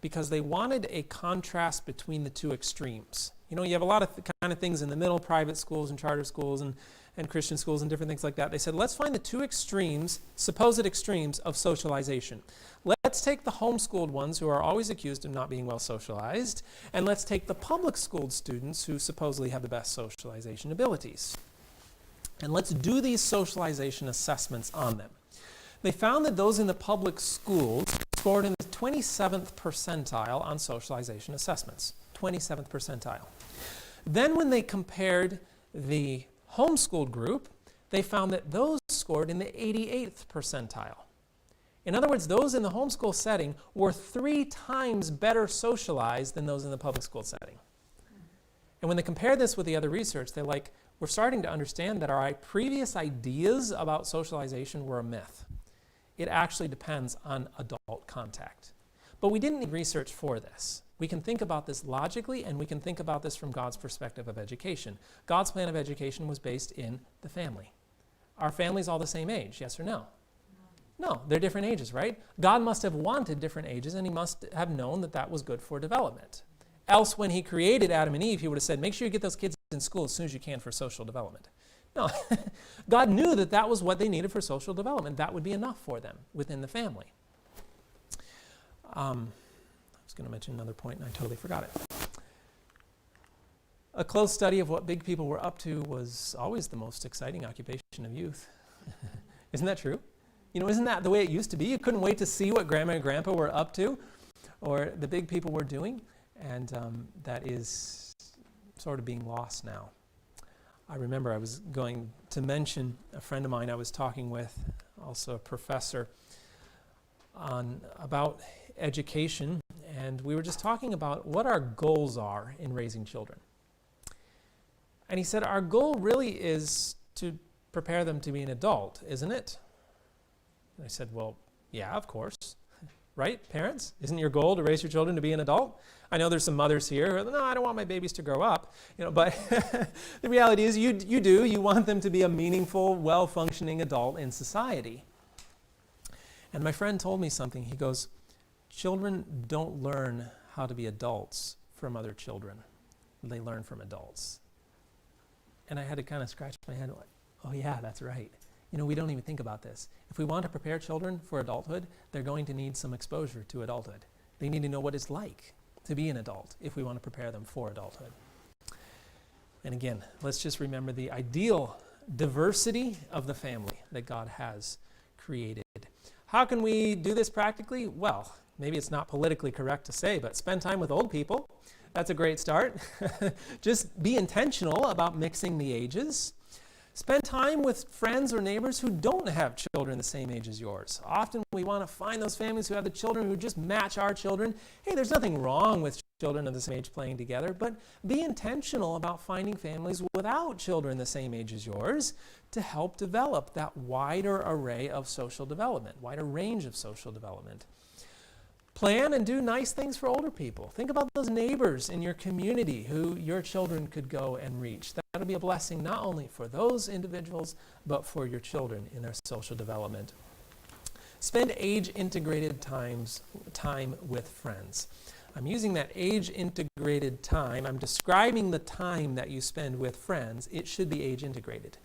because they wanted a contrast between the two extremes. You know, you have a lot of kind of things in the middle, private schools and charter schools and Christian schools and different things like that. They said, let's find the two extremes, supposed extremes of socialization. Let's take the homeschooled ones who are always accused of not being well socialized, and let's take the public schooled students who supposedly have the best socialization abilities. And let's do these socialization assessments on them. They found that those in the public schools scored in the 27th percentile on socialization assessments. 27th percentile. Then when they compared the homeschooled group, they found that those scored in the 88th percentile. In other words, those in the homeschool setting were 3 times better socialized than those in the public school setting. And when they compared this with the other research, they're like, we're starting to understand that our previous ideas about socialization were a myth. It actually depends on adult contact. But we didn't need research for this. We can think about this logically, and we can think about this from God's perspective of education. God's plan of education was based in the family. Are families all the same age, yes or no? No, they're different ages, right? God must have wanted different ages, and he must have known that that was good for development. Else, when he created Adam and Eve, he would have said, make sure you get those kids in school as soon as you can for social development. No, God knew that that was what they needed for social development. That would be enough for them within the family. I was going to mention another point, and I totally forgot it. A close study of what big people were up to was always the most exciting occupation of youth. Isn't that true? You know, isn't that the way it used to be? You couldn't wait to see what Grandma and Grandpa were up to or the big people were doing, and that is sort of being lost now. I remember I was going to mention a friend of mine I was talking with, also a professor, about education, and we were just talking about what our goals are in raising children. And he said, our goal really is to prepare them to be an adult, isn't it? And I said, well, yeah, of course. Right, parents? Isn't your goal to raise your children to be an adult? I know there's some mothers here who are, no, I don't want my babies to grow up. You know, but the reality is you do. You want them to be a meaningful, well-functioning adult in society. And my friend told me something. He goes, children don't learn how to be adults from other children. They learn from adults. And I had to kind of scratch my head like, oh yeah, that's right. You know, we don't even think about this. If we want to prepare children for adulthood, they're going to need some exposure to adulthood. They need to know what it's like to be an adult if we want to prepare them for adulthood. And again, let's just remember the ideal diversity of the family that God has created. How can we do this practically? Well, maybe it's not politically correct to say, but spend time with old people. That's a great start. Just be intentional about mixing the ages. Spend time with friends or neighbors who don't have children the same age as yours. Often we want to find those families who have the children who just match our children. Hey, there's nothing wrong with children of the same age playing together, but be intentional about finding families without children the same age as yours to help develop that wider array of social development, wider range of social development. Plan and do nice things for older people. Think about those neighbors in your community who your children could go and reach. That'll be a blessing not only for those individuals, but for your children in their social development. Spend age-integrated time with friends. I'm using that age-integrated time. I'm describing the time that you spend with friends. It should be age-integrated.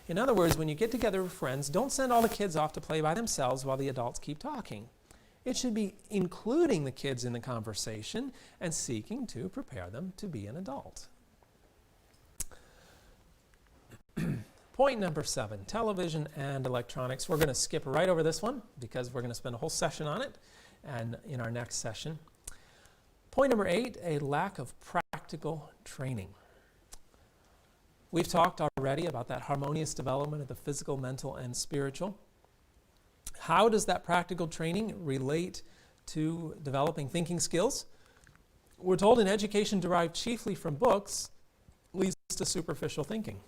In other words, when you get together with friends, don't send all the kids off to play by themselves while the adults keep talking. It should be including the kids in the conversation and seeking to prepare them to be an adult. Point number 7, television and electronics. We're going to skip right over this one because we're going to spend a whole session on it and in our next session. Point number 8, a lack of practical training. We've talked already about that harmonious development of the physical, mental, and spiritual. How does that practical training relate to developing thinking skills? We're told an education derived chiefly from books leads to superficial thinking.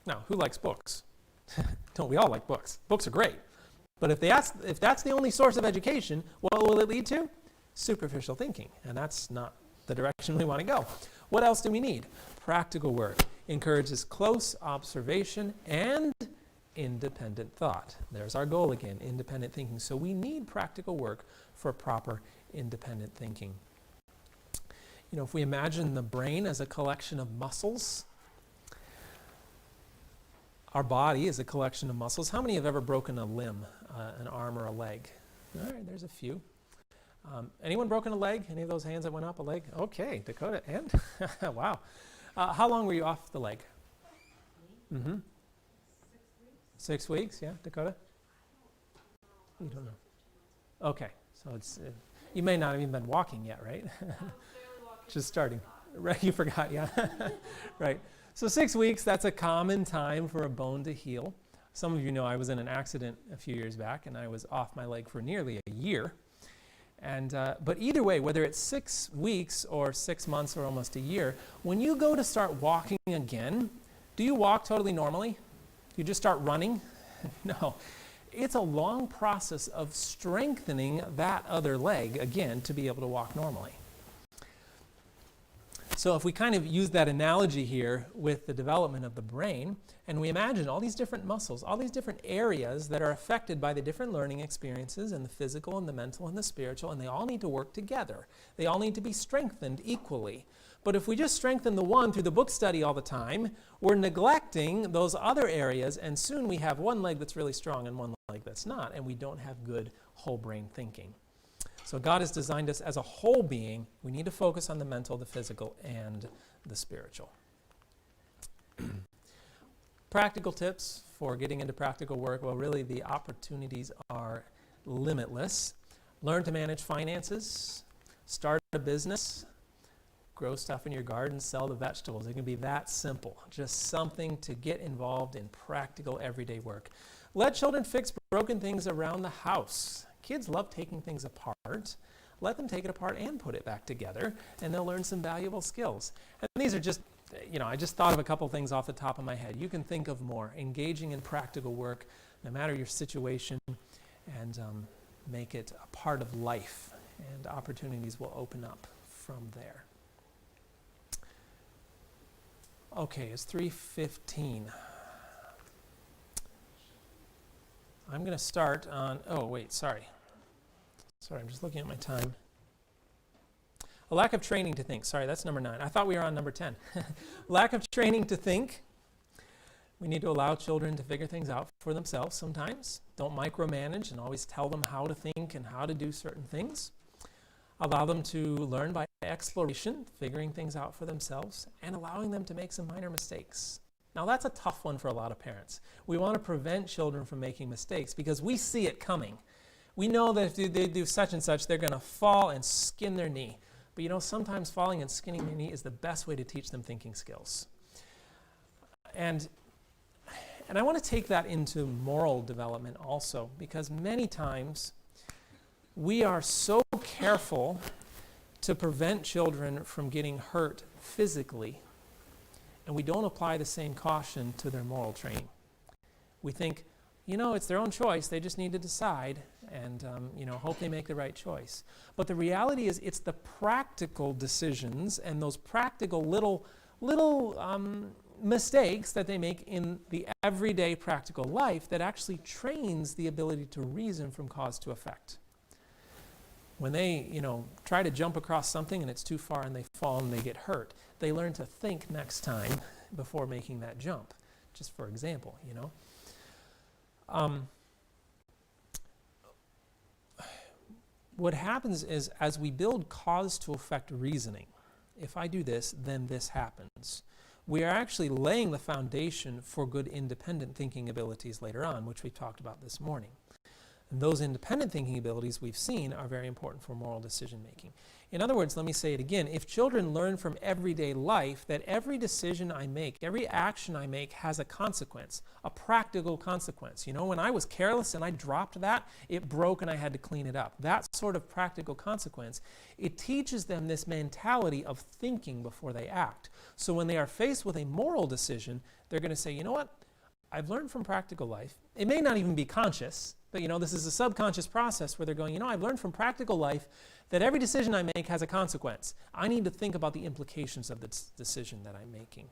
Now, who likes books? Don't we all like books? Books are great. But if that's the only source of education, what will it lead to? Superficial thinking. And that's not the direction we want to go. What else do we need? Practical work encourages close observation and independent thought. There's our goal again, independent thinking. So we need practical work for proper independent thinking. You know, if we imagine the brain as a collection of muscles, our body is a collection of muscles. How many have ever broken a limb, an arm or a leg? All right, there's a few. Anyone broken a leg? Any of those hands that went up, a leg? Okay, Dakota, and? Wow. How long were you off the leg? Mm-hmm. 6 weeks, yeah, Dakota? You don't know. Okay, so it's you may not have even been walking yet, right? Just starting. Right, you forgot, yeah. Right. So 6 weeks, that's a common time for a bone to heal. Some of you know I was in an accident a few years back, and I was off my leg for nearly a year. And but either way, whether it's 6 weeks or 6 months or almost a year, when you go to start walking again, do you walk totally normally? You just start running? No. It's a long process of strengthening that other leg again to be able to walk normally. So if we kind of use that analogy here with the development of the brain, and we imagine all these different muscles, all these different areas that are affected by the different learning experiences and the physical and the mental and the spiritual, and they all need to work together. They all need to be strengthened equally. But if we just strengthen the one through the book study all the time, we're neglecting those other areas, and soon we have one leg that's really strong and one leg that's not, and we don't have good whole brain thinking. So God has designed us as a whole being. We need to focus on the mental, the physical, and the spiritual. Practical tips for getting into practical work. Well, really the opportunities are limitless. Learn to manage finances, start a business, grow stuff in your garden, sell the vegetables. It can be that simple. Just something to get involved in practical everyday work. Let children fix broken things around the house. Kids love taking things apart. Let them take it apart and put it back together, and they'll learn some valuable skills. And these are just, I just thought of a couple things off the top of my head. You can think of more. Engaging in practical work, no matter your situation, and make it a part of life, and opportunities will open up from there. Okay, it's 3:15. I'm going to start on, sorry, I'm just looking at my time. A lack of training to think. Sorry, that's number 9. I thought we were on number 10. Lack of training to think. We need to allow children to figure things out for themselves sometimes. Don't micromanage and always tell them how to think and how to do certain things. Allow them to learn by exploration, figuring things out for themselves, and allowing them to make some minor mistakes. Now that's a tough one for a lot of parents. We want to prevent children from making mistakes because we see it coming. We know that if they do such and such, they're going to fall and skin their knee. But sometimes falling and skinning their knee is the best way to teach them thinking skills. And I want to take that into moral development also, because many times we are so careful to prevent children from getting hurt physically, and we don't apply the same caution to their moral training. We think, it's their own choice. They just need to decide and, hope they make the right choice. But the reality is it's the practical decisions and those practical little mistakes that they make in the everyday practical life that actually trains the ability to reason from cause to effect. When they, try to jump across something and it's too far and they fall and they get hurt, they learn to think next time before making that jump, just for example, What happens is as we build cause to effect reasoning, if I do this, then this happens. We are actually laying the foundation for good independent thinking abilities later on, which we talked about this morning. And those independent thinking abilities we've seen are very important for moral decision making. In other words, let me say it again, if children learn from everyday life that every decision I make, every action I make has a consequence, a practical consequence. You know, when I was careless and I dropped that, it broke and I had to clean it up. That sort of practical consequence, it teaches them this mentality of thinking before they act. So when they are faced with a moral decision, they're going to say, you know what, I've learned from practical life. It may not even be conscious, but you know, this is a subconscious process where they're going, you know, I've learned from practical life that every decision I make has a consequence. I need to think about the implications of the decision that I'm making.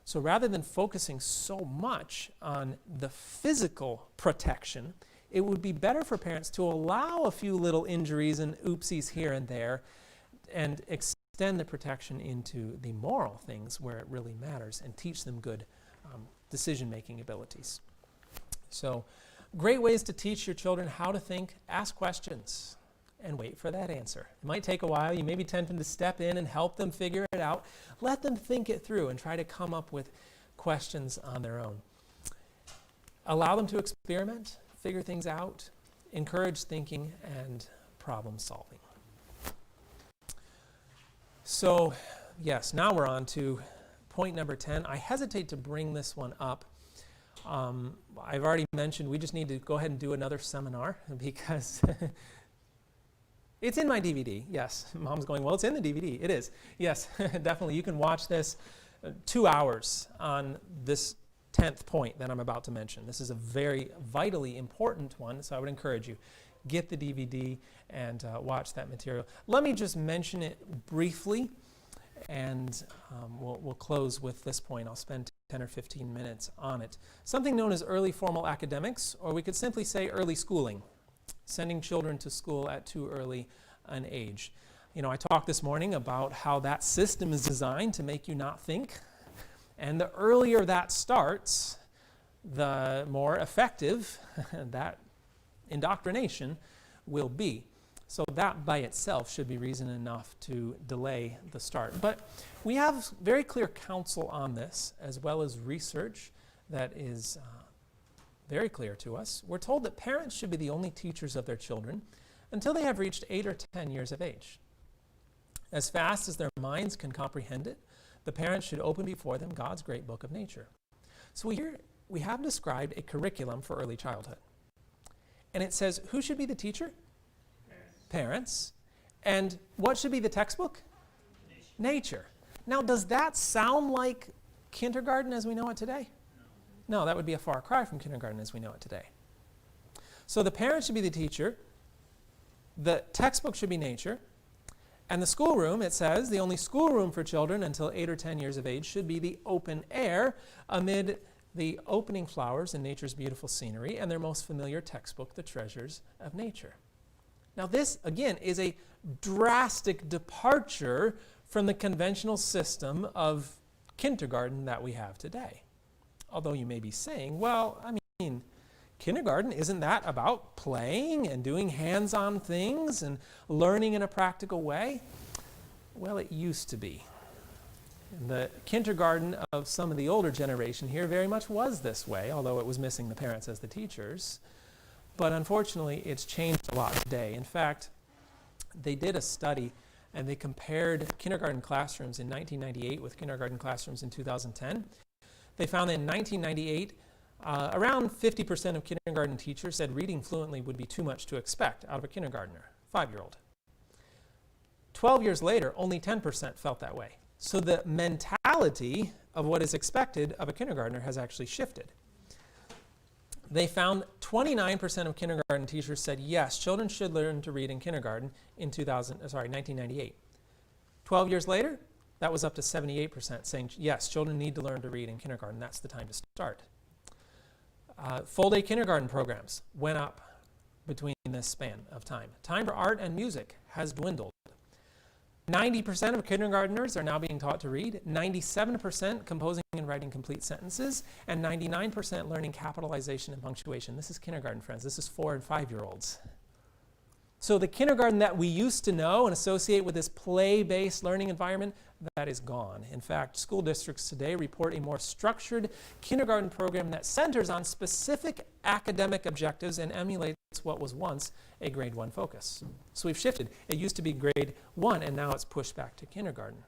So rather than focusing so much on the physical protection, it would be better for parents to allow a few little injuries and oopsies here and there and extend the protection into the moral things where it really matters and teach them good decision-making abilities. So great ways to teach your children how to think: ask questions and wait for that answer. It might take a while. You may be tempted to step in and help them figure it out. Let them think it through and try to come up with questions on their own. Allow them to experiment, figure things out, encourage thinking and problem solving. So, yes, now we're on to point number 10. I hesitate to bring this one up. I've already mentioned we just need to go ahead and do another seminar because it's in my DVD. Yes, Mom's going, well, it's in the DVD. It is. Yes, definitely. You can watch this 2 hours on this 10th point that I'm about to mention. This is a very vitally important one, so I would encourage you, get the DVD and watch that material. Let me just mention it briefly, and we'll close with this point. I'll spend 10 or 15 minutes on it. Something known as early formal academics, or we could simply say early schooling, sending children to school at too early an age. You know, I talked this morning about how that system is designed to make you not think, and the earlier that starts, the more effective that indoctrination will be. So that by itself should be reason enough to delay the start. But we have very clear counsel on this, as well as research that is very clear to us. We're told that parents should be the only teachers of their children until they have reached 8 or 10 years of age. As fast as their minds can comprehend it, the parents should open before them God's great book of nature. So here we have described a curriculum for early childhood. And it says, who should be the teacher? Parents. And what should be the textbook? Nature. Now, does that sound like kindergarten as we know it today? No, that would be a far cry from kindergarten as we know it today. So the parents should be the teacher, the textbook should be nature, and the schoolroom, it says, the only schoolroom for children until 8 or 10 years of age should be the open air amid the opening flowers and nature's beautiful scenery and their most familiar textbook, The Treasures of Nature. Now this, again, is a drastic departure from the conventional system of kindergarten that we have today. Although you may be saying, well, I mean, kindergarten, isn't that about playing and doing hands-on things and learning in a practical way? Well, it used to be. The kindergarten of some of the older generation here very much was this way, although it was missing the parents as the teachers. But unfortunately, it's changed a lot today. In fact, they did a study and they compared kindergarten classrooms in 1998 with kindergarten classrooms in 2010. They found that in 1998, around 50% of kindergarten teachers said reading fluently would be too much to expect out of a kindergartner, 5-year-old. 12 years later, only 10% felt that way. So the mentality of what is expected of a kindergartner has actually shifted. They found 29% of kindergarten teachers said, yes, children should learn to read in kindergarten in 1998. 12 years later, that was up to 78% saying, yes, children need to learn to read in kindergarten. That's the time to start. Full-day kindergarten programs went up between this span of time. Time for art and music has dwindled. 90% of kindergartners are now being taught to read, 97% composing and writing complete sentences, and 99% learning capitalization and punctuation. This is kindergarten, friends. This is 4 and 5-year-olds. So the kindergarten that we used to know and associate with this play-based learning environment, that is gone. In fact, school districts today report a more structured kindergarten program that centers on specific academic objectives and emulates what was once a grade 1 focus. So we've shifted. It used to be grade 1, and now it's pushed back to kindergarten.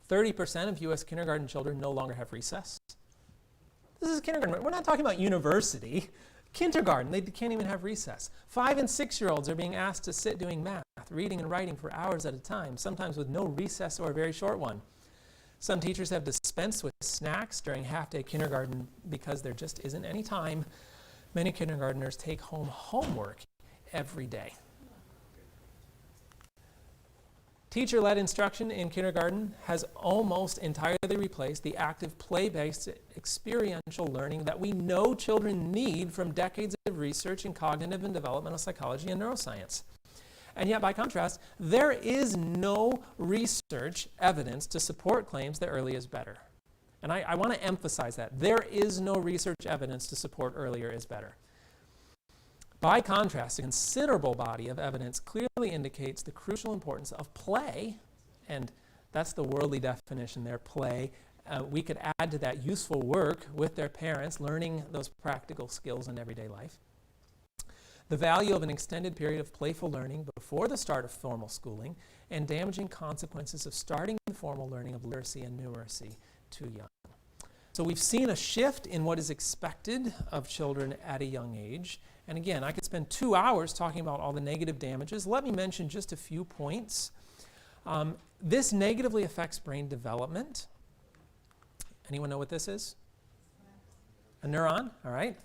30% of U.S. kindergarten children no longer have recess. This is kindergarten. We're not talking about university. Kindergarten, they can't even have recess. 5 and 6-year-olds are being asked to sit doing math, reading and writing for hours at a time, sometimes with no recess or a very short one. Some teachers have dispensed with snacks during half-day kindergarten because there just isn't any time. Many kindergartners take home homework every day. Teacher-led instruction in kindergarten has almost entirely replaced the active play-based experiential learning that we know children need from decades of research in cognitive and developmental psychology and neuroscience. And yet, by contrast, there is no research evidence to support claims that early is better. And I want to emphasize that. There is no research evidence to support earlier is better. By contrast, a considerable body of evidence clearly indicates the crucial importance of play, and that's the worldly definition there, play. We could add to that useful work with their parents, learning those practical skills in everyday life. The value of an extended period of playful learning before the start of formal schooling, and damaging consequences of starting the formal learning of literacy and numeracy too young. So we've seen a shift in what is expected of children at a young age. And again, I could spend 2 hours talking about all the negative damages. Let me mention just a few points. This negatively affects brain development. Anyone know what this is? A neuron, all right.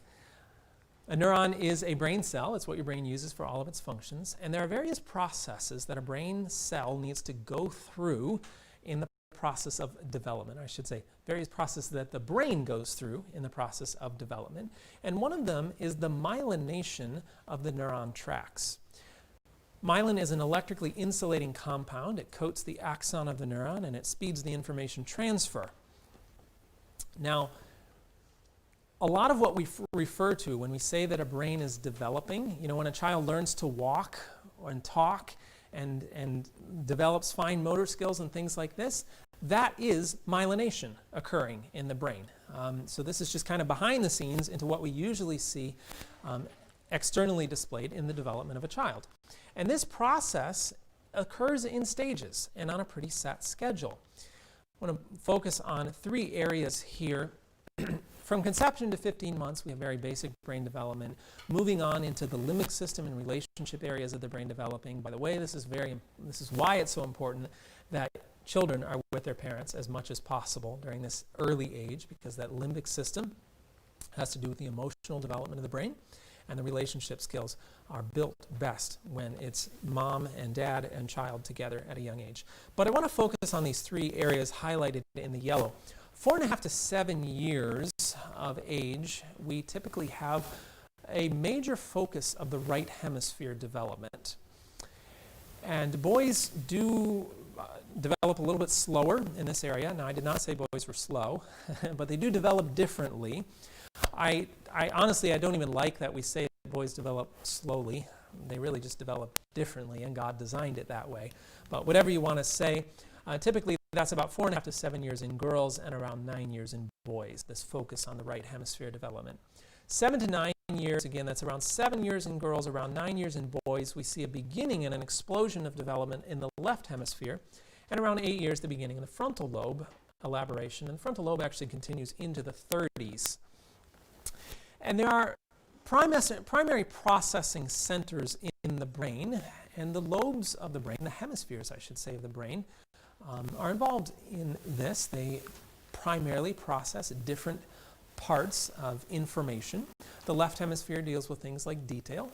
A neuron is a brain cell. It's what your brain uses for all of its functions. And there are various processes that a brain cell needs to go through in the process of development. I should say various processes that the brain goes through in the process of development. And one of them is the myelination of the neuron tracts. Myelin is an electrically insulating compound. It coats the axon of the neuron and it speeds the information transfer. Now, a lot of what we refer to when we say that a brain is developing, when a child learns to walk and talk and develops fine motor skills and things like this, that is myelination occurring in the brain. So this is just kind of behind the scenes into what we usually see externally displayed in the development of a child. And this process occurs in stages and on a pretty set schedule. I want to focus on 3 areas here. From conception to 15 months, we have very basic brain development. Moving on into the limbic system and relationship areas of the brain developing. By the way, this is why it's so important that children are with their parents as much as possible during this early age, because that limbic system has to do with the emotional development of the brain, and the relationship skills are built best when it's mom and dad and child together at a young age. But I want to focus on these 3 areas highlighted in the yellow. 4.5 to 7 years of age, we typically have a major focus of the right hemisphere development. And boys do develop a little bit slower in this area. Now, I did not say boys were slow, but they do develop differently. I honestly, I don't even like that we say boys develop slowly. They really just develop differently, and God designed it that way. But whatever you want to say, typically that's about 4.5 to 7 years in girls and around 9 years in boys, this focus on the right hemisphere development. 7 to 9 years, again, that's around 7 years in girls, around 9 years in boys. We see a beginning and an explosion of development in the left hemisphere. And around 8 years, the beginning of the frontal lobe elaboration. And the frontal lobe actually continues into the 30s. And there are primary processing centers in the brain, and the lobes of the brain, the hemispheres, I should say, of the brain, are involved in this. They primarily process different parts of information. The left hemisphere deals with things like detail,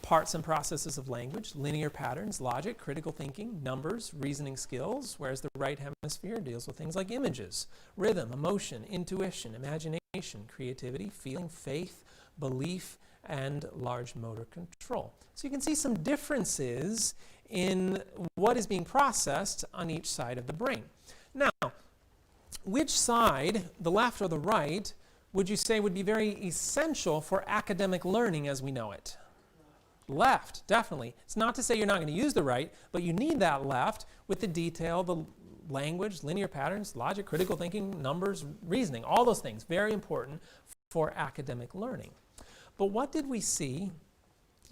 parts and processes of language, linear patterns, logic, critical thinking, numbers, reasoning skills, whereas the right hemisphere deals with things like images, rhythm, emotion, intuition, imagination, creativity, feeling, faith, belief, and large motor control. So you can see some differences in what is being processed on each side of the brain. Now, which side, the left or the right, would you say would be very essential for academic learning as we know it? left, definitely. It's not to say you're not going to use the right, but you need that left with the detail, the language, linear patterns, logic, critical thinking, numbers, reasoning, all those things, very important for academic learning. But what did we see?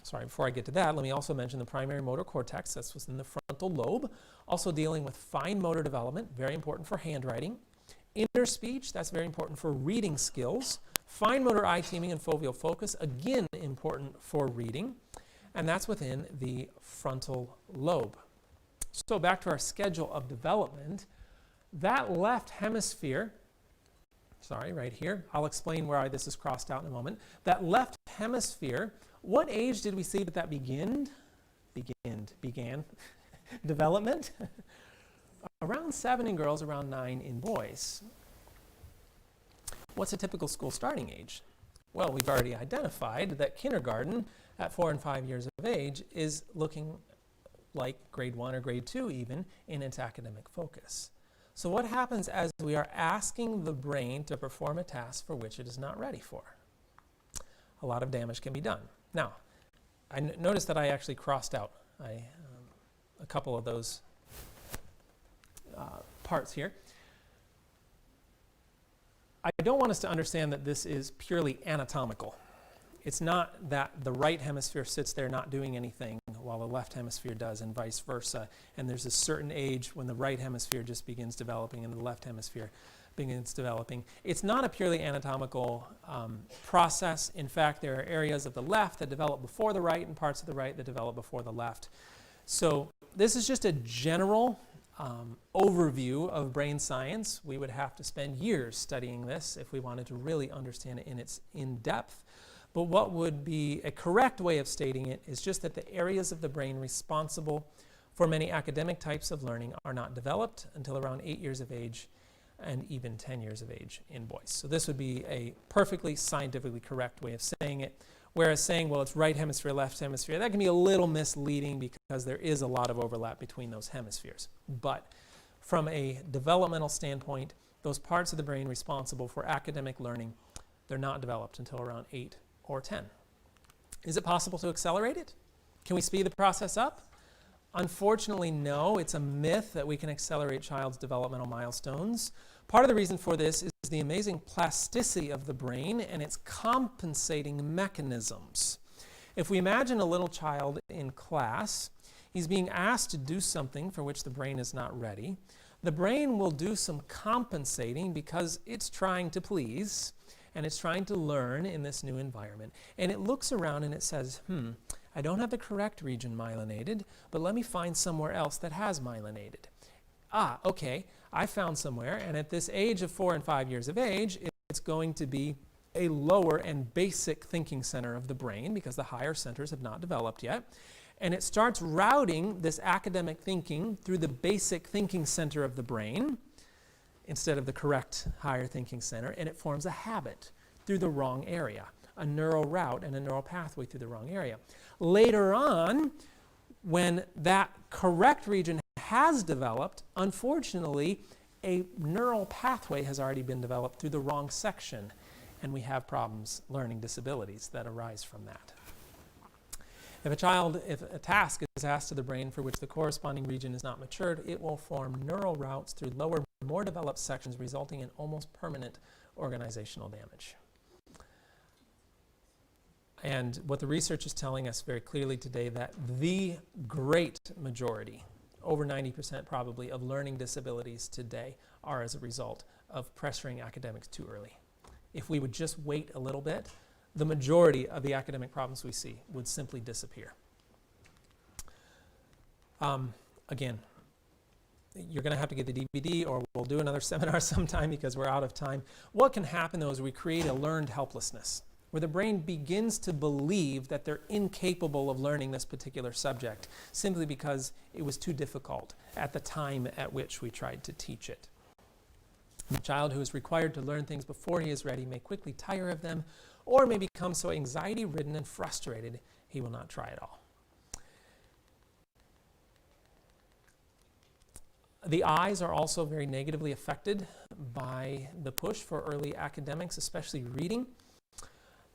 Sorry, before I get to that, let me also mention the primary motor cortex. That's within the frontal lobe. Also dealing with fine motor development, very important for handwriting. Inner speech, that's very important for reading skills. Fine motor eye teaming and foveal focus, again important for reading. And that's within the frontal lobe. So back to our schedule of development. That left hemisphere, sorry, right here, I'll explain why this is crossed out in a moment. That left hemisphere, what age did we see that began development? Around 7 in girls, around 9 in boys. What's a typical school starting age? Well, we've already identified that kindergarten at 4 and 5 years of age is looking like grade 1 or grade 2 even in its academic focus. So what happens as we are asking the brain to perform a task for which it is not ready for? A lot of damage can be done. Now, I noticed that I actually crossed out a couple of those parts here. I don't want us to understand that this is purely anatomical. It's not that the right hemisphere sits there not doing anything while the left hemisphere does and vice versa. And there's a certain age when the right hemisphere just begins developing and the left hemisphere begins developing. It's not a purely anatomical process. In fact, there are areas of the left that develop before the right and parts of the right that develop before the left. So this is just a general overview of brain science. We would have to spend years studying this if we wanted to really understand it in depth. But what would be a correct way of stating it is just that the areas of the brain responsible for many academic types of learning are not developed until around 8 years of age and even 10 years of age in boys. So this would be a perfectly scientifically correct way of saying it. Whereas saying, well, it's right hemisphere, left hemisphere, that can be a little misleading because there is a lot of overlap between those hemispheres. But from a developmental standpoint, those parts of the brain responsible for academic learning, they're not developed until around 8 or 10. Is it possible to accelerate it? Can we speed the process up? Unfortunately, no. It's a myth that we can accelerate child's developmental milestones. Part of the reason for this is the amazing plasticity of the brain and its compensating mechanisms. If we imagine a little child in class, he's being asked to do something for which the brain is not ready. The brain will do some compensating because it's trying to please and it's trying to learn in this new environment. And it looks around and it says, I don't have the correct region myelinated, but let me find somewhere else that has myelinated. Okay, I found somewhere, and at this age of 4 and 5 years of age, it's going to be a lower and basic thinking center of the brain because the higher centers have not developed yet. And it starts routing this academic thinking through the basic thinking center of the brain instead of the correct higher thinking center, and it forms a habit through the wrong area, a neural route and a neural pathway through the wrong area. Later on, when that correct region has developed, unfortunately, a neural pathway has already been developed through the wrong section, and we have problems, learning disabilities that arise from that. If a task is asked to the brain for which the corresponding region is not matured, it will form neural routes through lower, more developed sections, resulting in almost permanent organizational damage. And what the research is telling us very clearly today that the great majority, over 90% probably, of learning disabilities today are as a result of pressuring academics too early. If we would just wait a little bit, the majority of the academic problems we see would simply disappear. Again, you're going to have to get the DVD, or we'll do another seminar sometime because we're out of time. What can happen, though, is we create a learned helplessness, where the brain begins to believe that they're incapable of learning this particular subject simply because it was too difficult at the time at which we tried to teach it. The child who is required to learn things before he is ready may quickly tire of them, or may become so anxiety-ridden and frustrated he will not try at all. The eyes are also very negatively affected by the push for early academics, especially reading.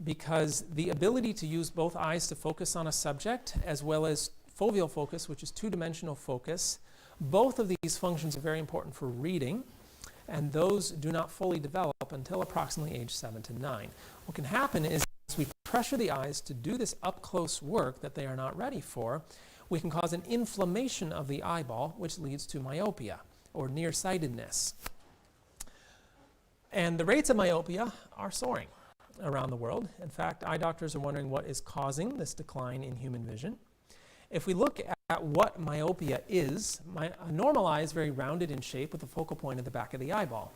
because the ability to use both eyes to focus on a subject as well as foveal focus, which is two-dimensional focus, both of these functions are very important for reading, and those do not fully develop until approximately age 7 to 9. What can happen is as we pressure the eyes to do this up-close work that they are not ready for, we can cause an inflammation of the eyeball, which leads to myopia or nearsightedness. And the rates of myopia are soaring around the world. In fact, eye doctors are wondering what is causing this decline in human vision. If we look at what myopia is, a normal eye is very rounded in shape with the focal point at the back of the eyeball.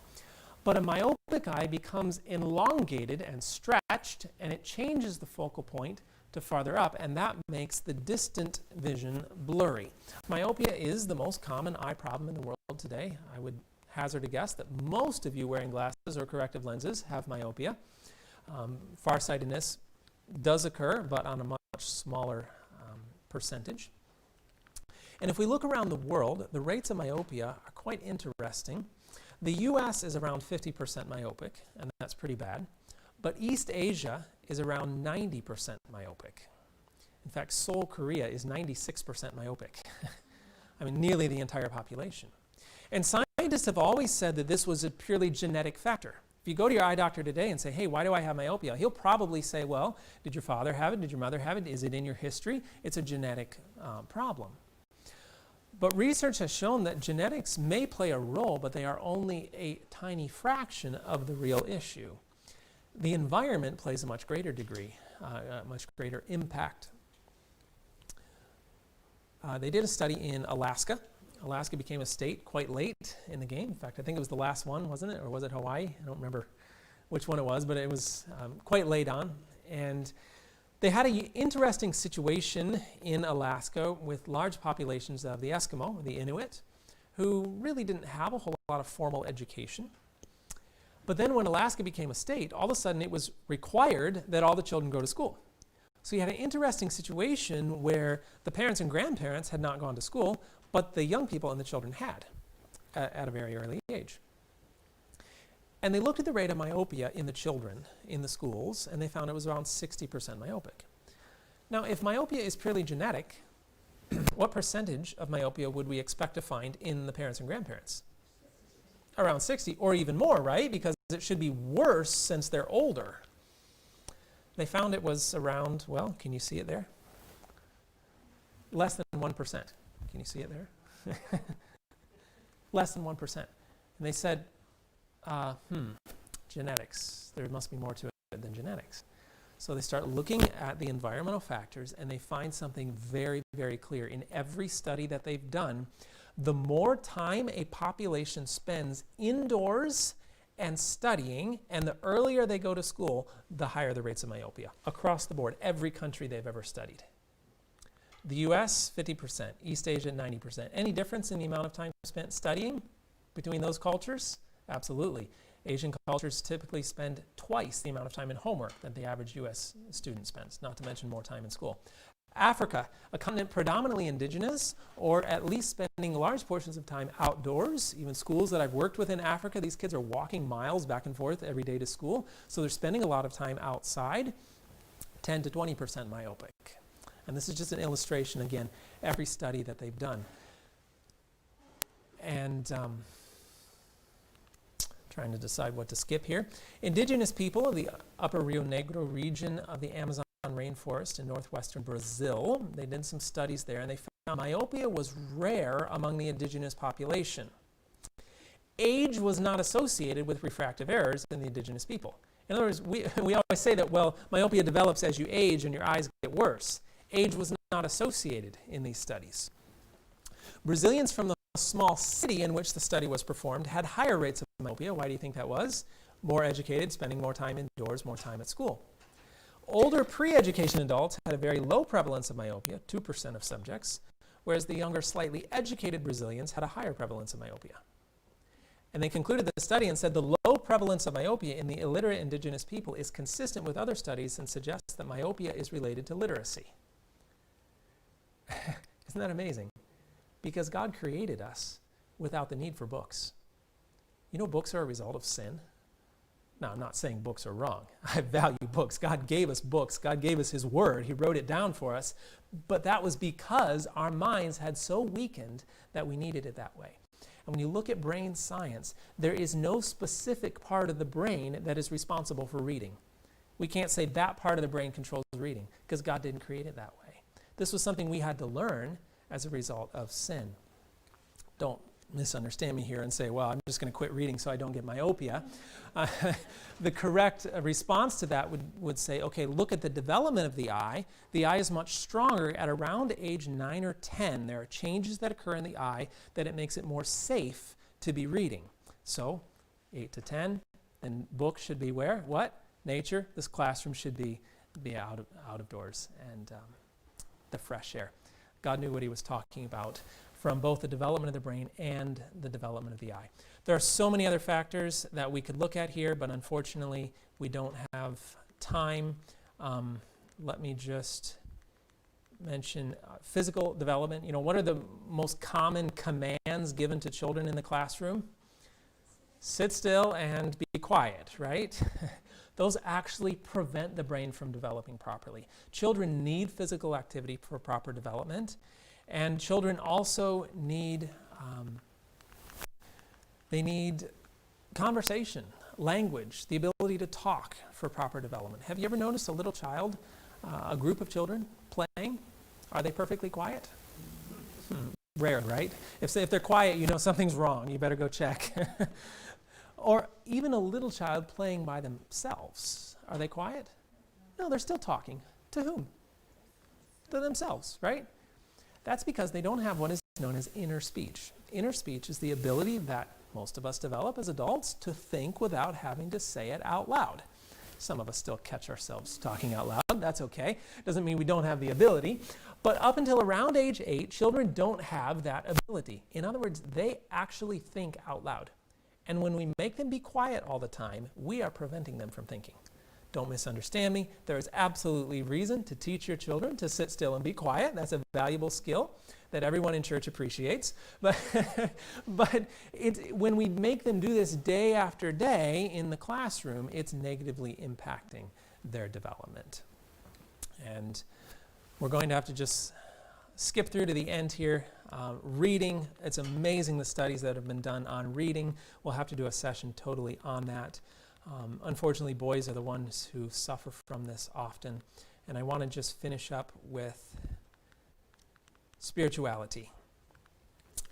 But a myopic eye becomes elongated and stretched, and it changes the focal point to farther up, and that makes the distant vision blurry. Myopia is the most common eye problem in the world today. I would hazard a guess that most of you wearing glasses or corrective lenses have myopia. Farsightedness does occur, but on a much smaller percentage. And if we look around the world, the rates of myopia are quite interesting. The US is around 50% myopic, and that's pretty bad. But East Asia is around 90% myopic. In fact, Seoul, Korea is 96% myopic. I mean, nearly the entire population. And scientists have always said that this was a purely genetic factor. If you go to your eye doctor today and say, hey, why do I have myopia? He'll probably say, well, did your father have it? Did your mother have it? Is it in your history? It's a genetic problem. But research has shown that genetics may play a role, but they are only a tiny fraction of the real issue. The environment plays a much greater degree, a much greater impact. They did a study in Alaska. Alaska became a state quite late in the game. In fact, I think it was the last one, wasn't it? Or was it Hawaii? I don't remember which one it was, but it was quite late on. And they had an interesting situation in Alaska with large populations of the Eskimo, the Inuit, who really didn't have a whole lot of formal education. But then when Alaska became a state, all of a sudden it was required that all the children go to school. So you had an interesting situation where the parents and grandparents had not gone to school, but the young people and the children had at a very early age. And they looked at the rate of myopia in the children in the schools, and they found it was around 60% myopic. Now, if myopia is purely genetic, what percentage of myopia would we expect to find in the parents and grandparents? Around 60, or even more, right? Because it should be worse since they're older. They found it was around, well, can you see it there? Less than 1%. Can you see it there? Less than 1%. And they said, genetics. There must be more to it than genetics. So they start looking at the environmental factors, and they find something very, very clear. In every study that they've done, the more time a population spends indoors and studying, and the earlier they go to school, the higher the rates of myopia across the board, every country they've ever studied. The US, 50%, East Asia, 90%. Any difference in the amount of time spent studying between those cultures? Absolutely. Asian cultures typically spend twice the amount of time in homework that the average US student spends, not to mention more time in school. Africa, a continent predominantly indigenous, or at least spending large portions of time outdoors. Even schools that I've worked with in Africa, these kids are walking miles back and forth every day to school, so they're spending a lot of time outside, 10 to 20% myopic. And this is just an illustration, again, every study that they've done. And trying to decide what to skip here. Indigenous people of the upper Rio Negro region of the Amazon rainforest in northwestern Brazil, they did some studies there, and they found myopia was rare among the indigenous population. Age was not associated with refractive errors in the indigenous people. In other words, we always say that, well, myopia develops as you age and your eyes get worse. Age was not associated in these studies. Brazilians from the small city in which the study was performed had higher rates of myopia. Why do you think that was? More educated, spending more time indoors, more time at school. Older pre-education adults had a very low prevalence of myopia, 2% of subjects, whereas the younger, slightly educated Brazilians had a higher prevalence of myopia. And they concluded the study and said the low prevalence of myopia in the illiterate indigenous people is consistent with other studies and suggests that myopia is related to literacy. Isn't that amazing? Because God created us without the need for books. You know, books are a result of sin. Now, I'm not saying books are wrong. I value books. God gave us books. God gave us His Word. He wrote it down for us. But that was because our minds had so weakened that we needed it that way. And when you look at brain science, there is no specific part of the brain that is responsible for reading. We can't say that part of the brain controls reading because God didn't create it that way. This was something we had to learn as a result of sin. Don't misunderstand me here and say, well, I'm just going to quit reading so I don't get myopia. The correct response to that would say, okay, look at the development of the eye. The eye is much stronger at around age 9 or 10. There are changes that occur in the eye that it makes it more safe to be reading. So 8 to 10, then books should be where? What? Nature. This classroom should be out of doors and the fresh air. God knew what He was talking about from both the development of the brain and the development of the eye. There are so many other factors that we could look at here, but unfortunately we don't have time. Let me just mention physical development. You know, what are the most common commands given to children in the classroom? Sit still and be quiet, right? Those actually prevent the brain from developing properly. Children need physical activity for proper development. And children also need, they need conversation, language, the ability to talk for proper development. Have you ever noticed a little child, a group of children playing? Are they perfectly quiet? Rare, right? If they're quiet, you know something's wrong. You better go check. Or even a little child playing by themselves. Are they quiet? No, they're still talking. To whom? To themselves, right? That's because they don't have what is known as inner speech. Inner speech is the ability that most of us develop as adults to think without having to say it out loud. Some of us still catch ourselves talking out loud. That's okay. Doesn't mean we don't have the ability. But up until around age 8, children don't have that ability. In other words, they actually think out loud. And when we make them be quiet all the time, we are preventing them from thinking. Don't misunderstand me. There is absolutely reason to teach your children to sit still and be quiet. That's a valuable skill that everyone in church appreciates. But when we make them do this day after day in the classroom, it's negatively impacting their development. And we're going to have to just skip through to the end here. Reading, it's amazing the studies that have been done on reading. We'll have to do a session totally on that. Unfortunately, boys are the ones who suffer from this often. And I want to just finish up with spirituality.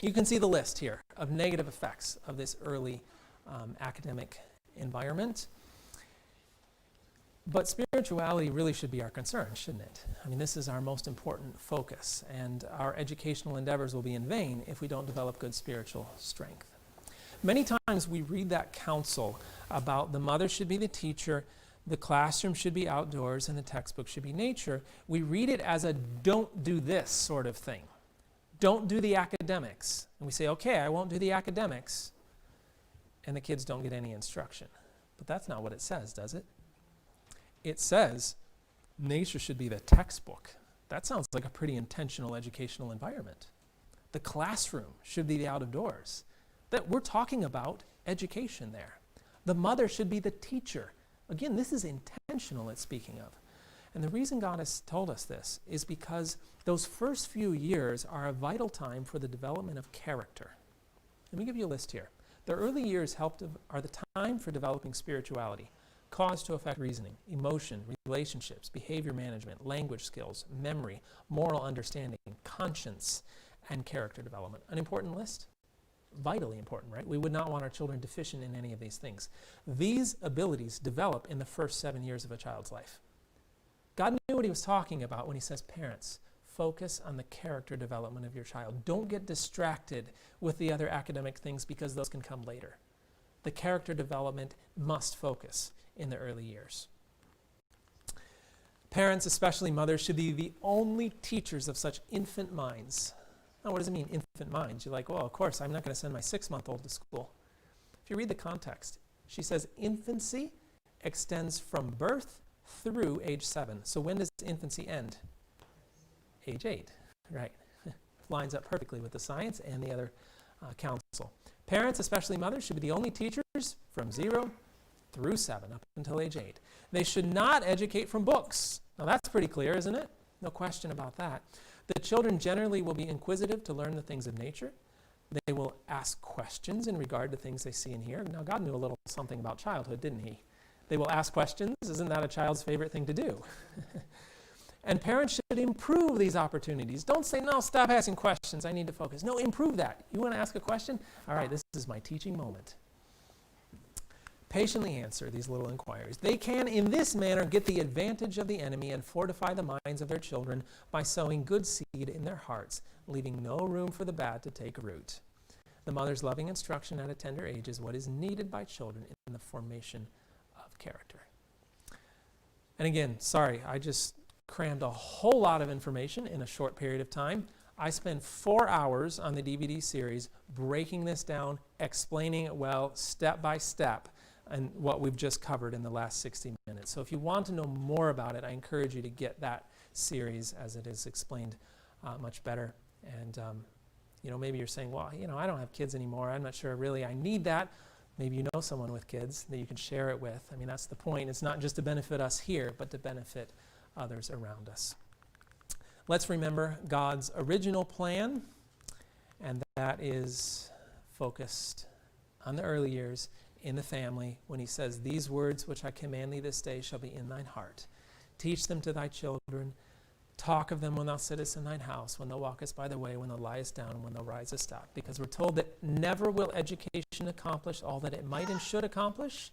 You can see the list here of negative effects of this early academic environment. But spirituality really should be our concern, shouldn't it? I mean, this is our most important focus, and our educational endeavors will be in vain if we don't develop good spiritual strength. Many times we read that counsel about the mother should be the teacher, the classroom should be outdoors, and the textbook should be nature. We read it as a don't do this sort of thing. Don't do the academics. And we say, okay, I won't do the academics. And the kids don't get any instruction. But that's not what it says, does it? It says nature should be the textbook. That sounds like a pretty intentional educational environment. The classroom should be the out of doors. That we're talking about education there. The mother should be the teacher. Again, this is intentional it's speaking of. And the reason God has told us this is because those first few years are a vital time for the development of character. Let me give you a list here. The early years are the time for developing spirituality. Cause to affect reasoning, emotion, relationships, behavior management, language skills, memory, moral understanding, conscience, and character development. An important list? Vitally important, right? We would not want our children deficient in any of these things. These abilities develop in the first 7 years of a child's life. God knew what He was talking about when He says, parents, focus on the character development of your child. Don't get distracted with the other academic things because those can come later. The character development must focus in the early years. Parents, especially mothers, should be the only teachers of such infant minds. Now, what does it mean, infant minds? You're like, well, of course, I'm not going to send my 6-month-old to school. If you read the context, she says infancy extends from birth through age 7. So when does infancy end? Age 8, right? Lines up perfectly with the science and the other counsel. Parents, especially mothers, should be the only teachers from 0 through 7, up until age 8. They should not educate from books. Now that's pretty clear, isn't it? No question about that. The children generally will be inquisitive to learn the things of nature. They will ask questions in regard to things they see and hear. Now, God knew a little something about childhood, didn't he? They will ask questions. Isn't that a child's favorite thing to do? And parents should improve these opportunities. Don't say, no, stop asking questions. I need to focus. No, improve that. You want to ask a question? All right, this is my teaching moment. Patiently answer these little inquiries. They can, in this manner, get the advantage of the enemy and fortify the minds of their children by sowing good seed in their hearts, leaving no room for the bad to take root. The mother's loving instruction at a tender age is what is needed by children in the formation of character. And again, sorry, I just crammed a whole lot of information in a short period of time. I spent 4 hours on the DVD series breaking this down, explaining it well, step by step, and what we've just covered in the last 60 minutes. So if you want to know more about it, I encourage you to get that series as it is explained much better. And maybe you're saying, well, I don't have kids anymore. I'm not sure really I need that. Maybe you know someone with kids that you can share it with. I mean, that's the point. It's not just to benefit us here, but to benefit others around us. Let's remember God's original plan, and that is focused on the early years in the family when he says, these words which I command thee this day shall be in thine heart. Teach them to thy children. Talk of them when thou sittest in thine house, when thou walkest by the way, when thou liest down, and when thou risest up. Because we're told that never will education accomplish all that it might and should accomplish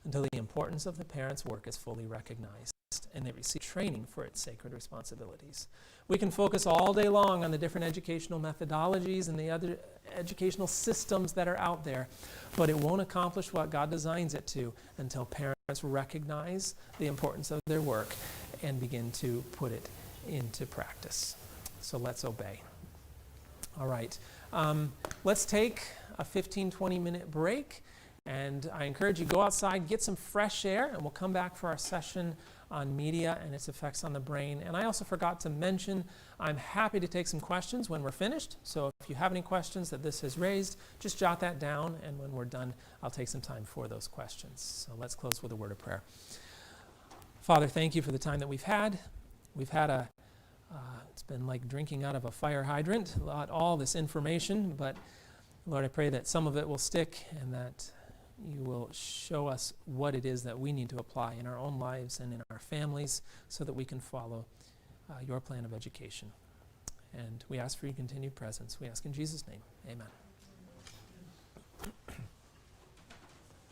until the importance of the parents' work is fully recognized and they receive training for its sacred responsibilities. We can focus all day long on the different educational methodologies and the other educational systems that are out there, but it won't accomplish what God designs it to until parents recognize the importance of their work and begin to put it into practice. So let's obey. All right. Let's take a 15-20 minute break, and I encourage you, go outside, get some fresh air, and we'll come back for our session on media and its effects on the brain. And I also forgot to mention, I'm happy to take some questions when we're finished. So if you have any questions that this has raised, just jot that down, and when we're done, I'll take some time for those questions. So let's close with a word of prayer. Father, thank you for the time that we've had. We've had it's been like drinking out of a fire hydrant, all this information, but Lord, I pray that some of it will stick and that you will show us what it is that we need to apply in our own lives and in our families so that we can follow your plan of education. And we ask for your continued presence. We ask in Jesus' name. Amen.